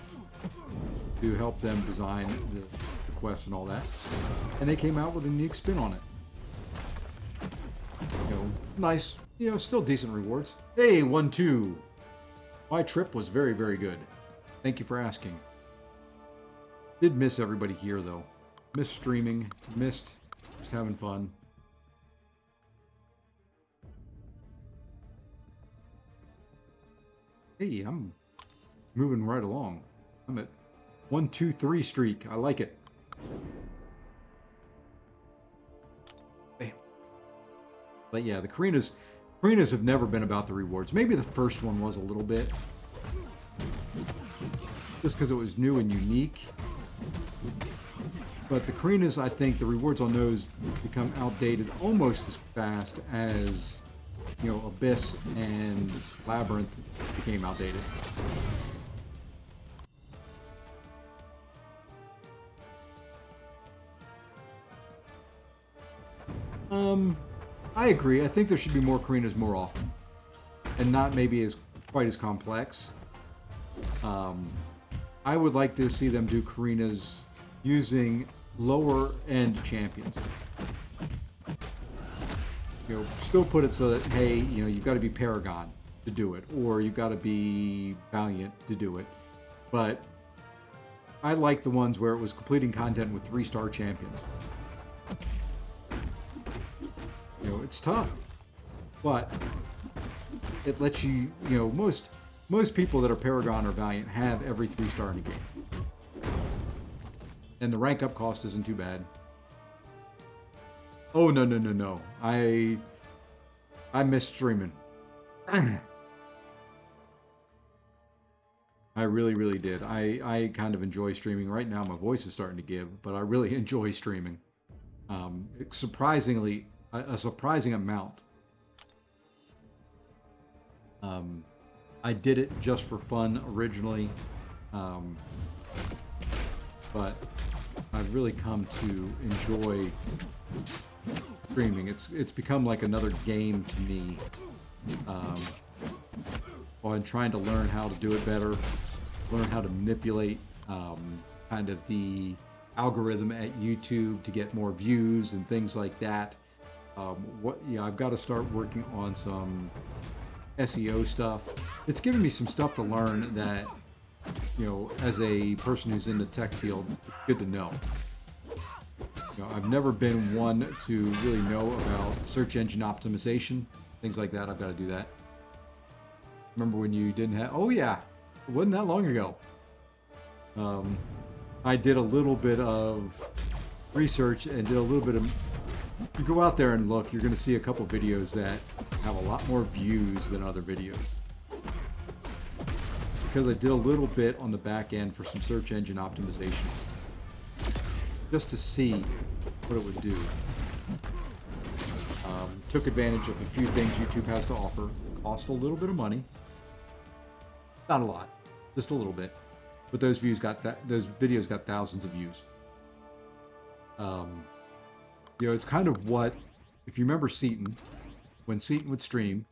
to help them design the quests and all that. And they came out with a unique spin on it. Nice, still decent rewards. Hey, 1-2. My trip was very, very good. Thank you for asking. Did miss everybody here, though. Missed streaming. Missed just having fun. Hey, I'm moving right along. I'm at 1-2-3 streak. I like it. Bam. But yeah, the Karinas have never been about the rewards. Maybe the first one was a little bit. Just because it was new and unique. But the Karinas, I think the rewards on those become outdated almost as fast as, Abyss and Labyrinth became outdated. I agree. I think there should be more Karinas more often. And not maybe quite as complex. I would like to see them do Karinas, using lower end champions. Still put it so that, hey, you've got to be Paragon to do it, or you've got to be Valiant to do it. But I like the ones where it was completing content with 3-star champions. It's tough, but it lets you, most people that are Paragon or Valiant have every 3-star in the game. And the rank up cost isn't too bad. Oh, no. I miss streaming. I really, really did. I kind of enjoy streaming. Right now my voice is starting to give, but I really enjoy streaming. Surprisingly, a surprising amount. I did it just for fun originally, but I've really come to enjoy streaming. It's become like another game to me. I'm trying to learn how to do it better, learn how to manipulate kind of the algorithm at YouTube to get more views and things like that. I've got to start working on some SEO stuff. It's given me some stuff to learn that, as a person who's in the tech field, it's good to know. I've never been one to really know about search engine optimization, things like that. I've got to do that. Remember when you didn't have... Oh yeah, it wasn't that long ago. I did a little bit of research and did a little bit of... You go out there and look, you're going to see a couple videos that have a lot more views than other videos. Because I did a little bit on the back end for some search engine optimization. Just to see what it would do. Took advantage of a few things YouTube has to offer. Cost a little bit of money. Not a lot, just a little bit. But those videos got thousands of views. It's kind of what, if you remember Seaton, when Seaton would stream,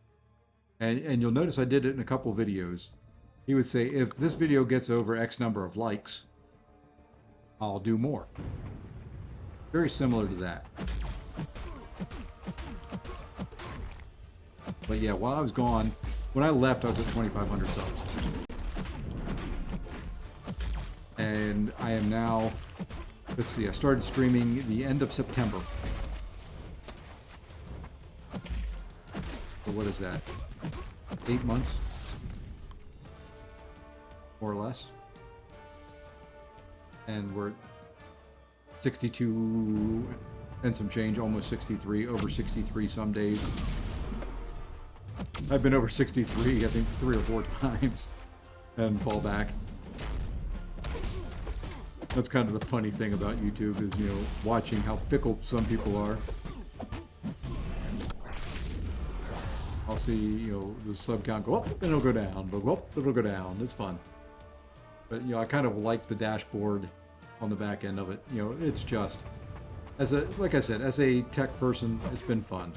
and you'll notice I did it in a couple videos, he would say, if this video gets over X number of likes, I'll do more. Very similar to that. But yeah, while I was gone, when I left, I was at 2,500 subs. And I am now, let's see, I started streaming the end of September. So what is that? 8 months? More or less. And we're 62 and some change, almost 63, over 63 some days. I've been over 63, I think 3 or 4 times, and fall back. That's kind of the funny thing about YouTube is, watching how fickle some people are. I'll see, the sub count go up and it'll go down, but go up, it'll go down. It's fun. But, I kind of like the dashboard on the back end of it. It's just, like I said, as a tech person, it's been fun.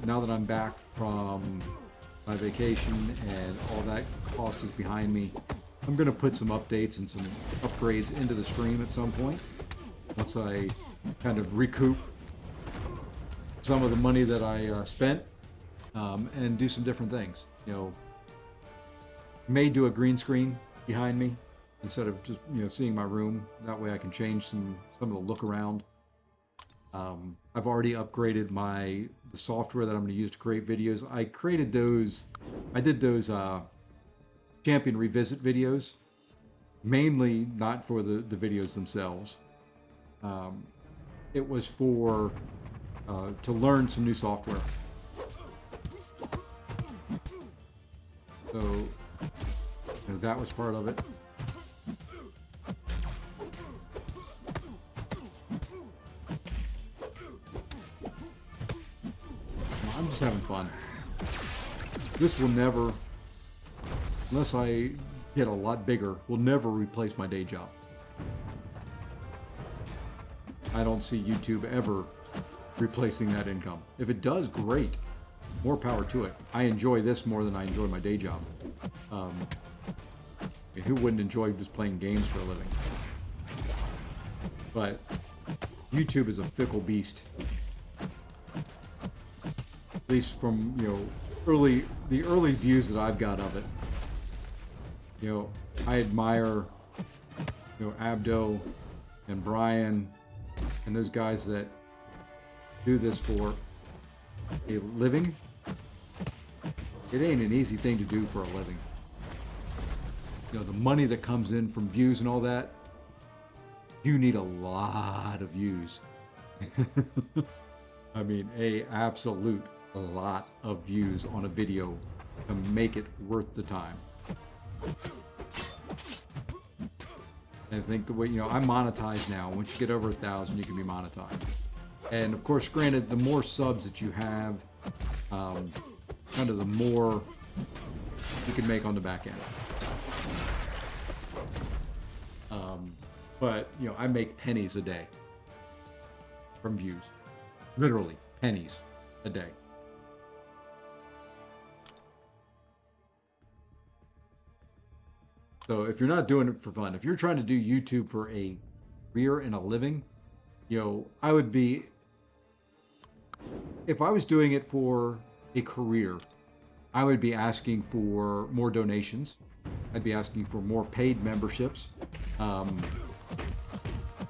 Now that I'm back from my vacation and all that cost is behind me, I'm going to put some updates and some upgrades into the stream at some point. Once I kind of recoup some of the money that I spent and do some different things. May do a green screen behind me instead of just, seeing my room. That way I can change some of the look around. I've already upgraded the software that I'm going to use to create videos. I did those champion revisit videos, mainly not for the videos themselves. It was for to learn some new software. So that was part of it. I'm just having fun. This will never, unless I get a lot bigger, will never replace my day job. I don't see YouTube ever replacing that income. If it does, great. More power to it. I enjoy this more than I enjoy my day job. Who wouldn't enjoy just playing games for a living? But YouTube is a fickle beast. At least from, you know, the early views that I've got of it. You know, I admire, you know, Abdo and Brian and those guys that do this for a living. It ain't an easy thing to do for a living. You know, the money that comes in from views and all that, you need a lot of views. I mean, a absolute lot of views on a video to make it worth the time. I think the way, you know, I'm monetized now. Once you get over 1,000, you can be monetized. And of course, granted, the more subs that you have, kind of the more you can make on the back end. But, you know, I make pennies a day from views. Literally, pennies a day. So if you're not doing it for fun, if you're trying to do YouTube for a career and a living, you know, I would be, if I was doing it for a career, I would be asking for more donations. I'd be asking for more paid memberships.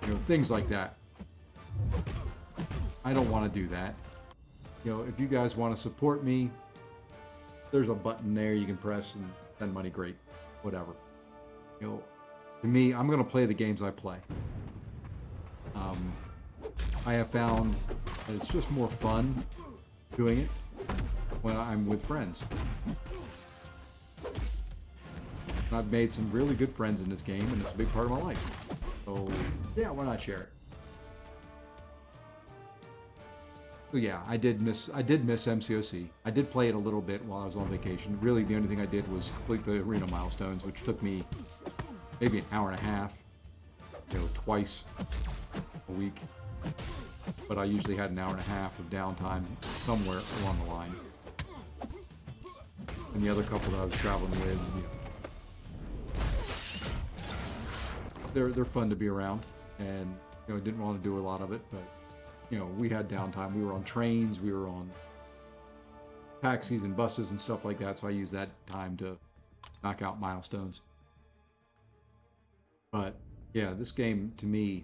You know, things like that. I don't want to do that. You know, if you guys want to support me, there's a button there you can press and send money, great, whatever. You know, to me, I'm going to play the games I play. I have found that it's just more fun doing it when I'm with friends. And I've made some really good friends in this game, and it's a big part of my life. So, yeah, why not share it? So yeah, I did miss MCOC. I did play it a little bit while I was on vacation. Really, the only thing I did was complete the arena milestones, which took me maybe an hour and a half, you know, twice a week. But I usually had an hour and a half of downtime somewhere along the line. And the other couple that I was traveling with, you know, they're fun to be around, and you know, didn't want to do a lot of it, but you know, we had downtime. We were on trains, we were on taxis and buses and stuff like that, so I used that time to knock out milestones. But yeah, this game to me,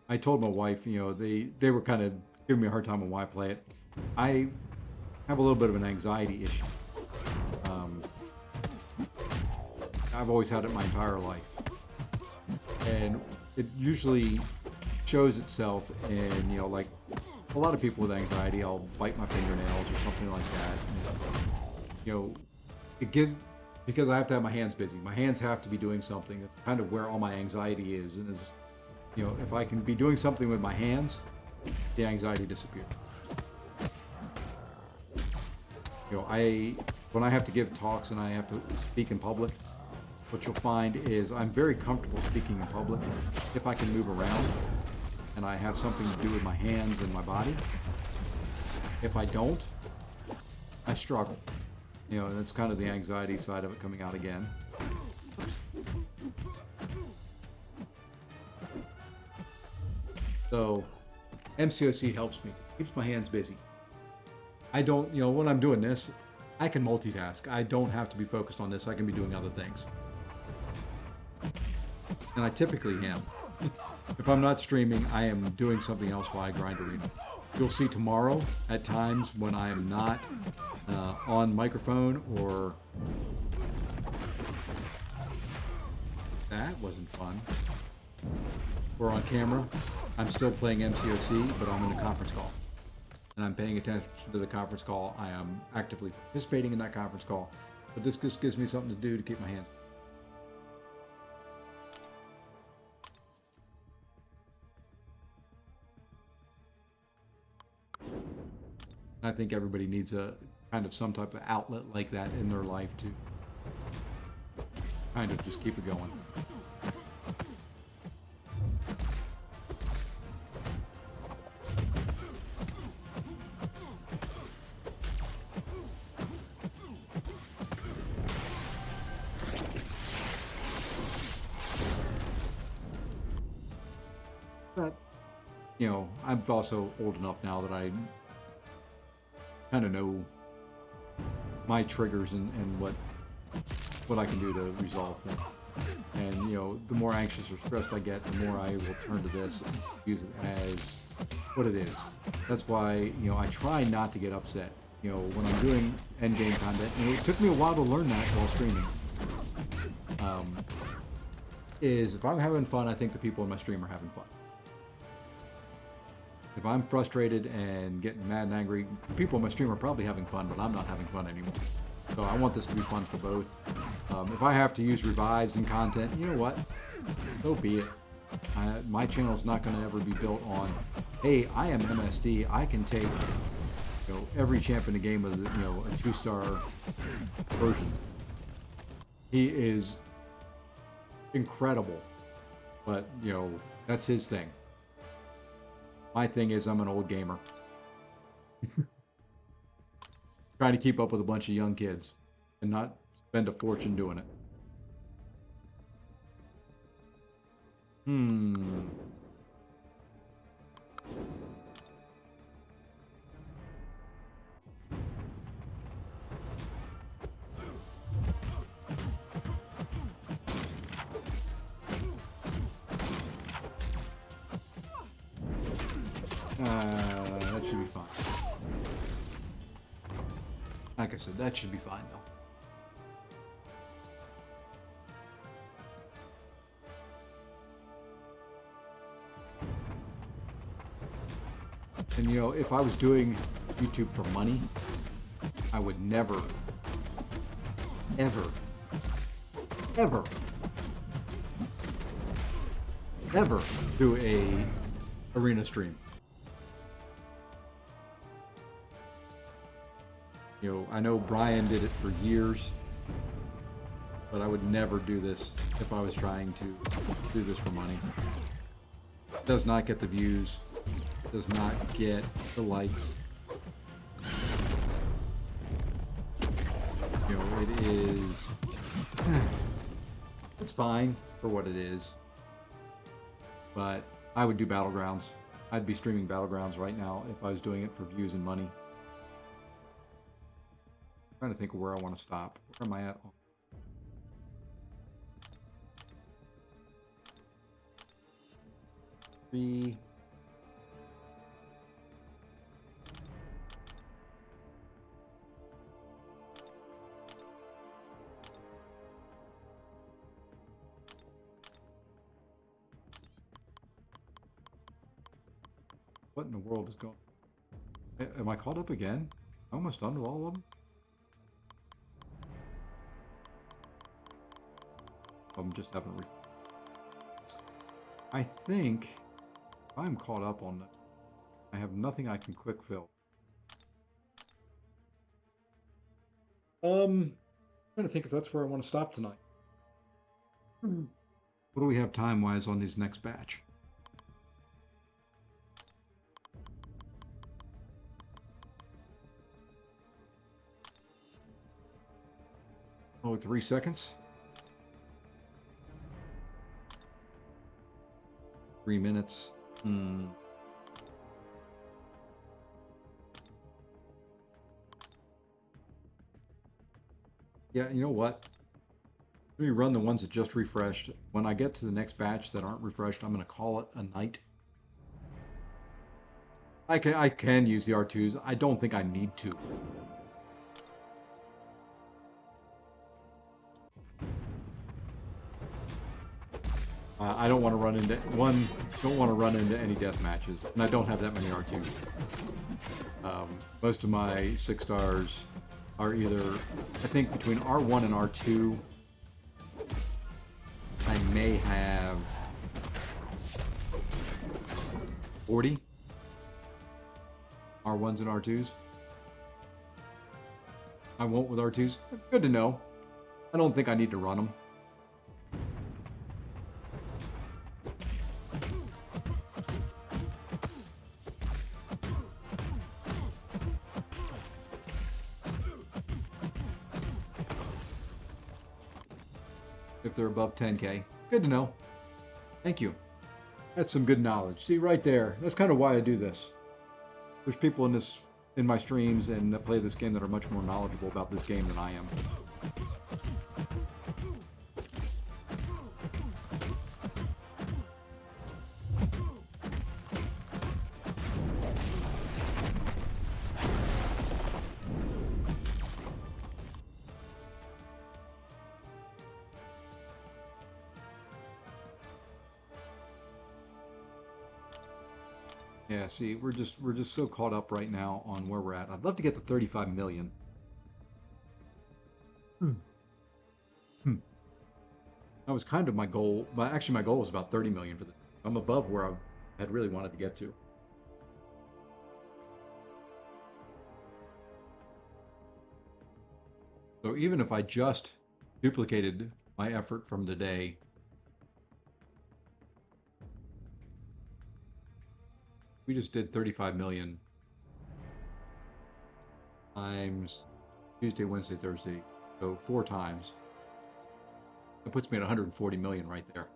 I told my wife, you know, they were kind of giving me a hard time on why I play it. I have a little bit of an anxiety issue. I've always had it my entire life. And it usually shows itself in, you know, like a lot of people with anxiety, I'll bite my fingernails or something like that. And, you know, it gives, because I have to have my hands busy. My hands have to be doing something. That's kind of where all my anxiety is. And is, you know, if I can be doing something with my hands, the anxiety disappears. You know, when I have to give talks and I have to speak in public, what you'll find is I'm very comfortable speaking in public if I can move around and I have something to do with my hands and my body. If I don't, I struggle. You know, and it's kind of the anxiety side of it coming out again. So MCOC helps me, keeps my hands busy. I don't, you know, when I'm doing this, I can multitask. I don't have to be focused on this. I can be doing other things. And I typically am. If I'm not streaming, I am doing something else while I grind arena. You'll see tomorrow at times when I am not on microphone or... That wasn't fun. Or on camera, I'm still playing MCOC, but I'm in a conference call. And I'm paying attention to the conference call. I am actively participating in that conference call. But this just gives me something to do to keep my hands. I think everybody needs a kind of some type of outlet like that in their life to kind of just keep it going. you know, I'm also old enough now that I kind of know my triggers and what I can do to resolve things. And, you know, the more anxious or stressed I get, the more I will turn to this and use it as what it is. That's why, you know, I try not to get upset. You know, when I'm doing endgame content, and it took me a while to learn that while streaming, is if I'm having fun, I think the people in my stream are having fun. If I'm frustrated and getting mad and angry, the people in my stream are probably having fun, but I'm not having fun anymore. So I want this to be fun for both. If I have to use revives in content, you know what? So be it. My channel's not going to ever be built on, hey, I am MSD. I can take, you know, every champ in the game with, you know, a 2-star version. He is incredible, but, you know, that's his thing. My thing is I'm an old gamer. Trying to keep up with a bunch of young kids and not spend a fortune doing it. That should be fine. Like I said, that should be fine though. And you know, if I was doing YouTube for money, I would never, ever, ever, ever do a arena stream. You know, I know Brian did it for years, but I would never do this if I was trying to do this for money. It does not get the views, does not get the likes. You know, it is, it's fine for what it is, but I would do Battlegrounds. I'd be streaming Battlegrounds right now if I was doing it for views and money. I'm trying to think of where I want to stop. Where am I at? Three. What in the world is going on? Am I caught up again? Almost done with all of them? I'm just having I think if I'm caught up on that, I have nothing I can quick fill. I'm trying to think if that's where I want to stop tonight. What do we have time-wise on these next batch? Oh, 3 seconds? 3 minutes. Yeah, you know what? Let me run the ones that just refreshed. When I get to the next batch that aren't refreshed, I'm going to call it a night. I can use the R2s. I don't think I need to. I don't want to run into any death matches, and I don't have that many R2s. Most of my 6 stars are either, I think between R1 and R2, I may have 40 R1s and R2s. I won't with R2s. Good to know. I don't think I need to run them. If they're above 10K. Good to know. Thank you. That's some good knowledge. See, right there. That's kind of why I do this. There's people in my streams and that play this game that are much more knowledgeable about this game than I am. Yeah, see, we're just so caught up right now on where we're at. I'd love to get to 35 million. That was kind of my goal. But actually, my goal was about 30 million for the. I'm above where I had really wanted to get to. So even if I just duplicated my effort from today, we just did 35 million times Tuesday, Wednesday, Thursday. So 4 times. That puts me at 140 million right there.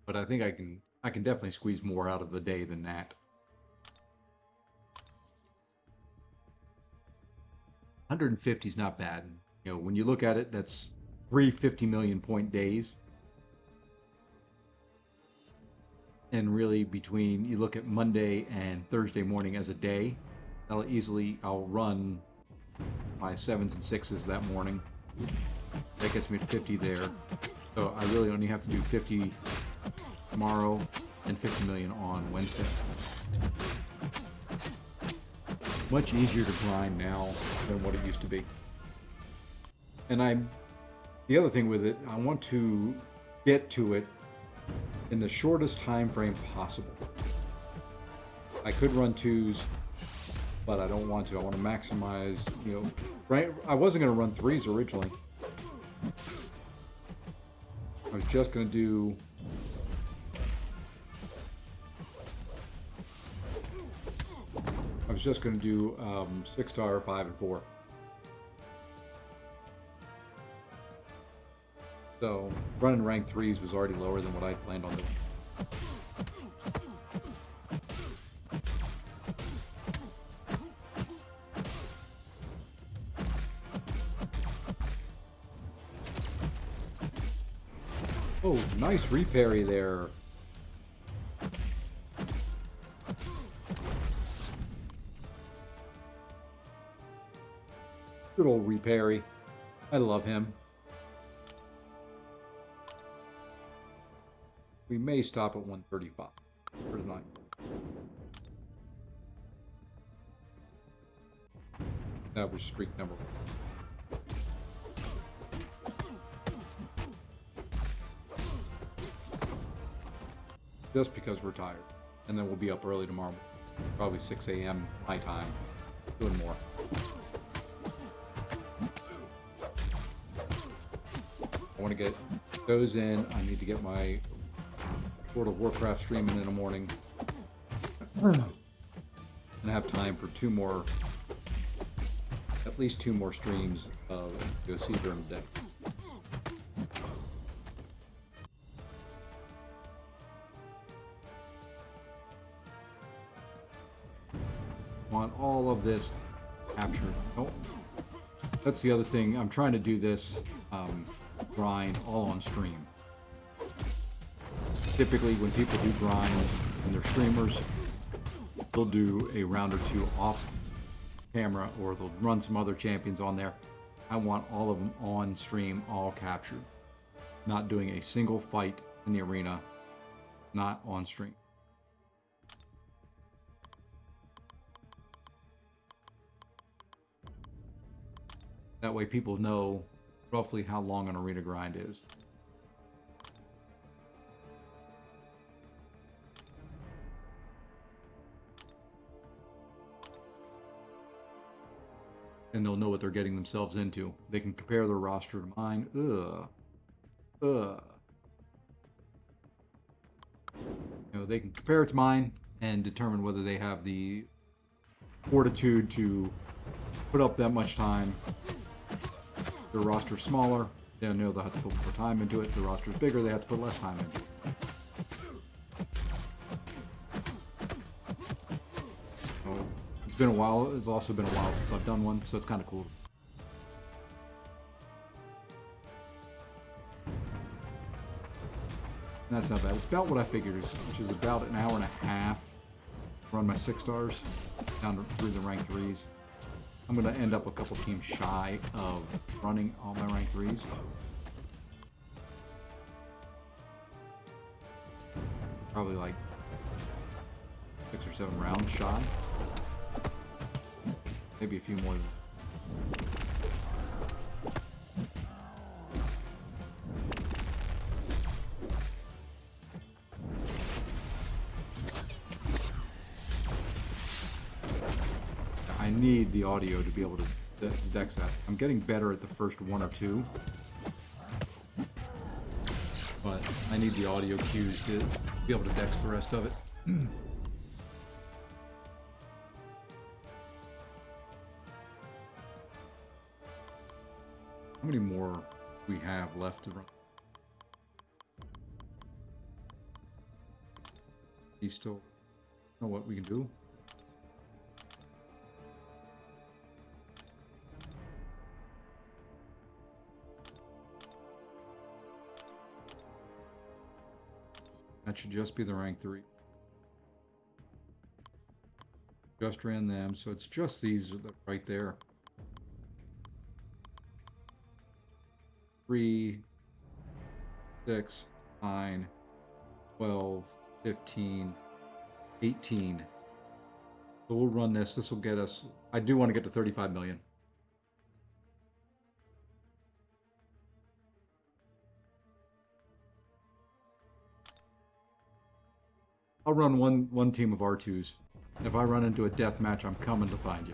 But I think I can definitely squeeze more out of the day than that. 150 is not bad. You know, when you look at it, that's 3 50 million point days. And really between, you look at Monday and Thursday morning as a day, I'll run my 7s and 6s that morning. That gets me to 50 there. So I really only have to do 50 tomorrow and 50 million on Wednesday. Much easier to grind now than what it used to be. And the other thing with it, I want to get to it in the shortest time frame possible. I could run 2s, but I don't want to. I want to maximize, you know, right? I wasn't going to run 3s originally. I was just going to do I was just going to do 6-star, 5, and 4. So running rank 3s was already lower than what I planned on doing. Oh, nice reparry there. Good old reparry. I love him. We may stop at 135 for tonight. That was streak number 1. Just because we're tired. And then we'll be up early tomorrow. Probably 6 a.m. my time. Doing more. I want to get those in. I need to get my World of Warcraft streaming in the morning. And have time for at least two more streams to go see during the day. Want all of this captured. Oh, that's the other thing. I'm trying to do this grind all on stream. Typically, when people do grinds and they're streamers, they'll do a round or two off camera, or they'll run some other champions on there. I want all of them on stream, all captured. Not doing a single fight in the arena, not on stream. That way people know roughly how long an arena grind is. And they'll know what they're getting themselves into. They can compare their roster to mine. You know, they can compare it to mine and determine whether they have the fortitude to put up that much time. Their roster's smaller, They know they'll have to put more time into it. The roster's bigger, they have to put less time into it. So, it's been a while. It's also been a while since I've done one, so it's kind of cool. And that's not bad. It's about what I figured, which is about an hour and a half. Run my 6 stars down through the rank 3s. I'm going to end up a couple teams shy of running all my rank 3s. Probably like 6 or 7 rounds shy. Maybe a few more than that. I need the audio to be able to dex that. I'm getting better at the first 1 or 2. But I need the audio cues to be able to dex the rest of it. How many more do we have left to run? He's still know what we can do. That should just be the rank 3. Just ran them, so it's just these right there. 3, 6, 9, 12, 15, 18. So we'll run this. This will get us... I do want to get to 35 million. I'll run one team of R2s. If I run into a death match, I'm coming to find you.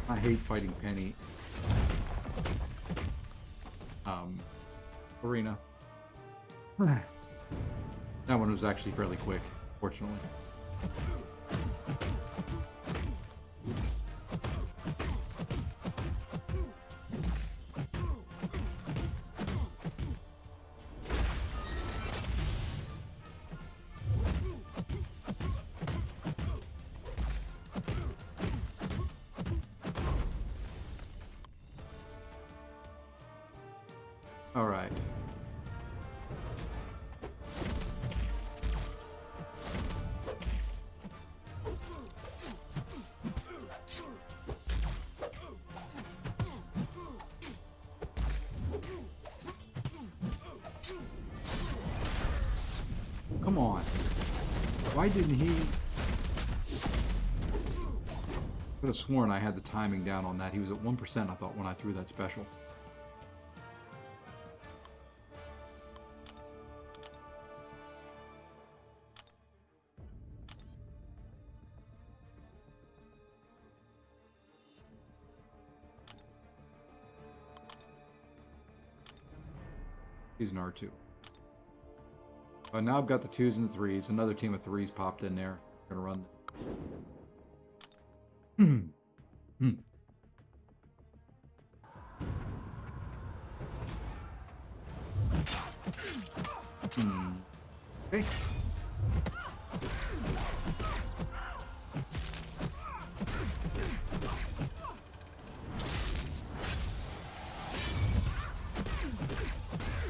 I hate fighting Penny. Arena. That one was actually fairly quick, fortunately. All right. Come on. Why didn't he? I could have sworn I had the timing down on that. He was at 1%, I thought, when I threw that special. He's an R2. But now I've got the 2s and the 3s. Another team of 3s popped in there. I'm gonna run. Okay.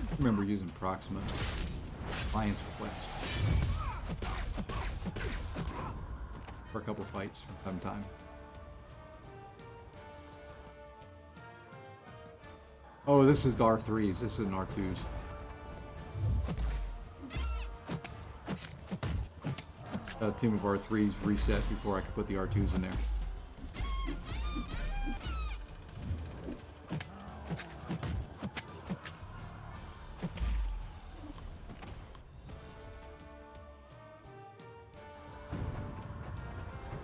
I remember using Proxima. Alliance Quest. For a couple fights from time to time. Oh, this is R3s. This is an R2s. A team of R3s reset before I could put the R2s in there.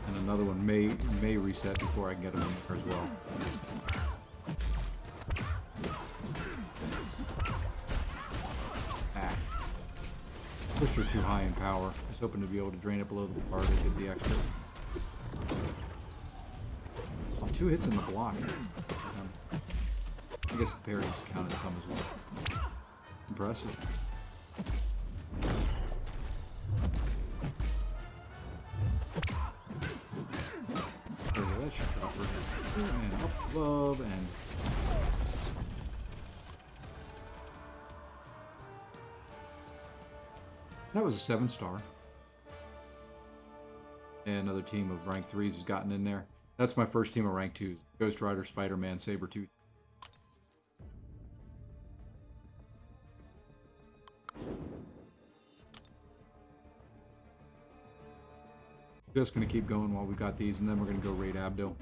And another one may reset before I can get them in there as well. extra too high in power. I was hoping to be able to drain it below the bar to get the extra. 2 hits in the block. I guess the parries counted some as well. Impressive. There we go, that should drop her. And up above, and that was a 7-star. And another team of rank 3s has gotten in there. That's my first team of rank 2s. Ghost Rider, Spider-Man, Sabretooth. Just going to keep going while we got these, and then we're going to go raid Abdo.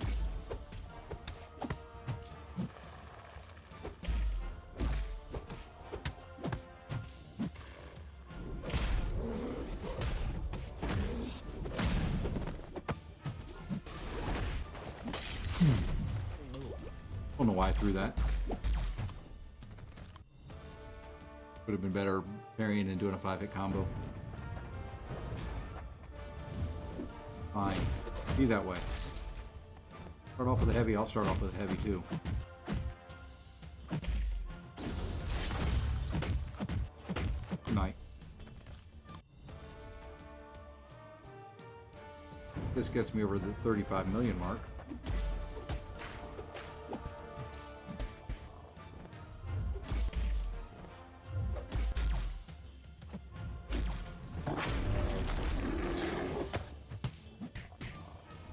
I don't know why I threw that. Would have been better parrying and doing a 5-hit combo. Fine. Be that way. Start off with a heavy, I'll start off with a heavy too. Night. This gets me over the 35 million mark.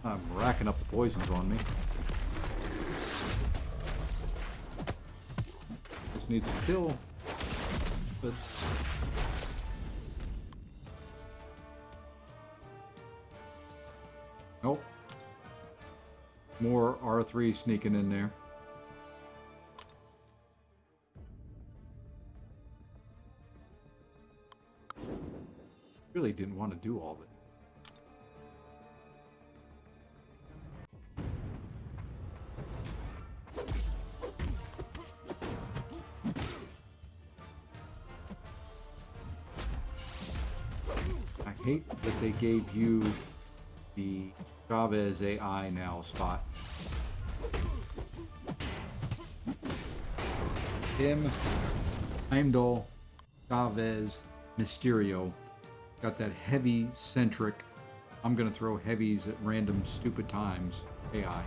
I'm racking up the poisons on me. This needs a kill, but nope. More R3 sneaking in there. Really didn't want to do all that. I hate that they gave you the Chavez AI now spot. Him, Heimdall, Chavez, Mysterio. Got that heavy centric, I'm gonna throw heavies at random stupid times AI.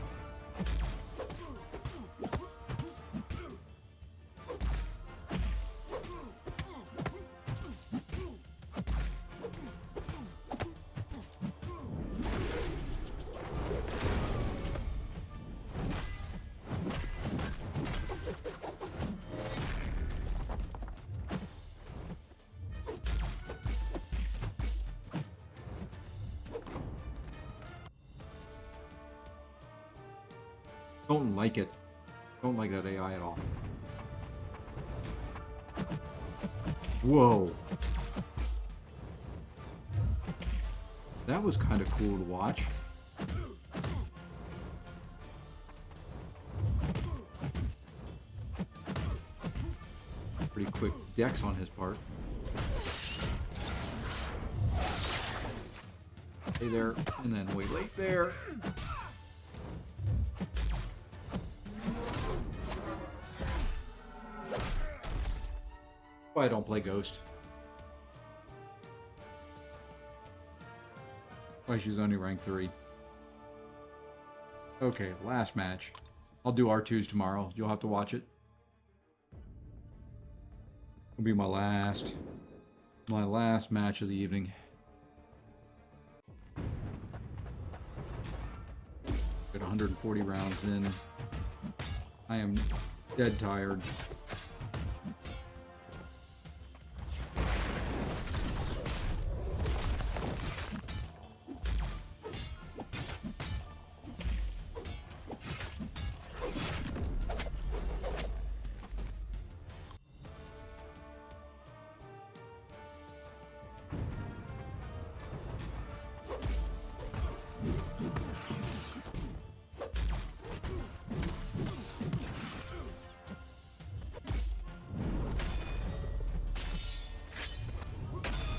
Don't like it. Don't like that AI at all. Whoa. That was kind of cool to watch. Pretty quick dex on his part. Stay there, and then wait late there. Why I don't play Ghost. Why she's only rank 3. Okay, last match. I'll do R2s tomorrow. You'll have to watch it. It'll be my last match of the evening. Got 140 rounds in. I am dead tired.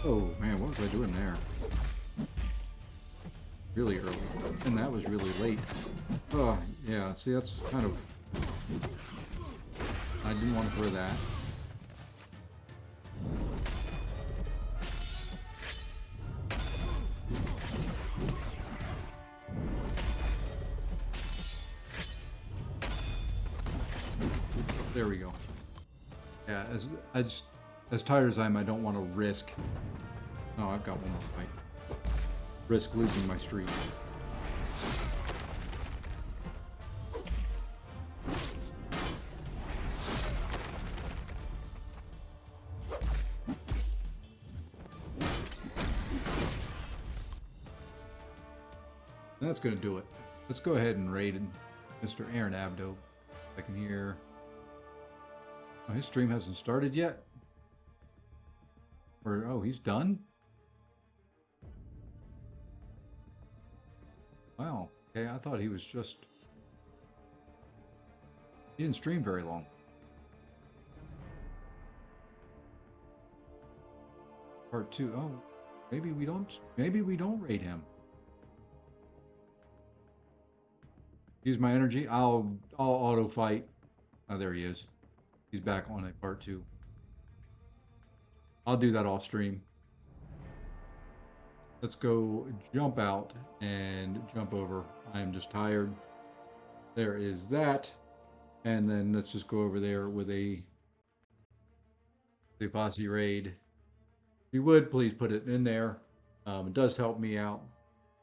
Oh man, what was I doing there? Really early. And that was really late. Oh, yeah, see, that's kind of... I didn't want to throw that. There we go. Yeah, as tired as I am, I don't want to risk... Oh, I've got one more fight. Risk losing my streak. That's going to do it. Let's go ahead and raid Mr. Aaron Abdo. I can hear... Oh, his stream hasn't started yet? Or, oh, he's done? Wow. Okay, I thought he was just... He didn't stream very long. Part 2. Oh, maybe we don't raid him. Use my energy. I'll auto fight. Oh, there he is. He's back on a part 2. I'll do that off stream. Let's go jump out and jump over. I am just tired. There is that. And then let's just go over there with a posse raid. If you would, please put it in there. It does help me out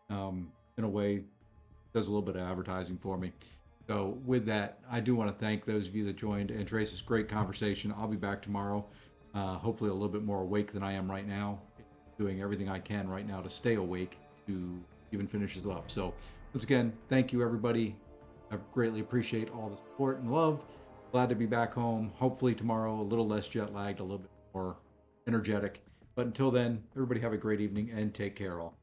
in a way. It does a little bit of advertising for me. So with that, I do want to thank those of you that joined and Trace, this great conversation. I'll be back tomorrow, hopefully a little bit more awake than I am right now, doing everything I can right now to stay awake to even finish this up. So once again, thank you everybody. I greatly appreciate all the support and love. Glad to be back home. Hopefully tomorrow, a little less jet lagged, a little bit more energetic. But until then, everybody have a great evening and take care all.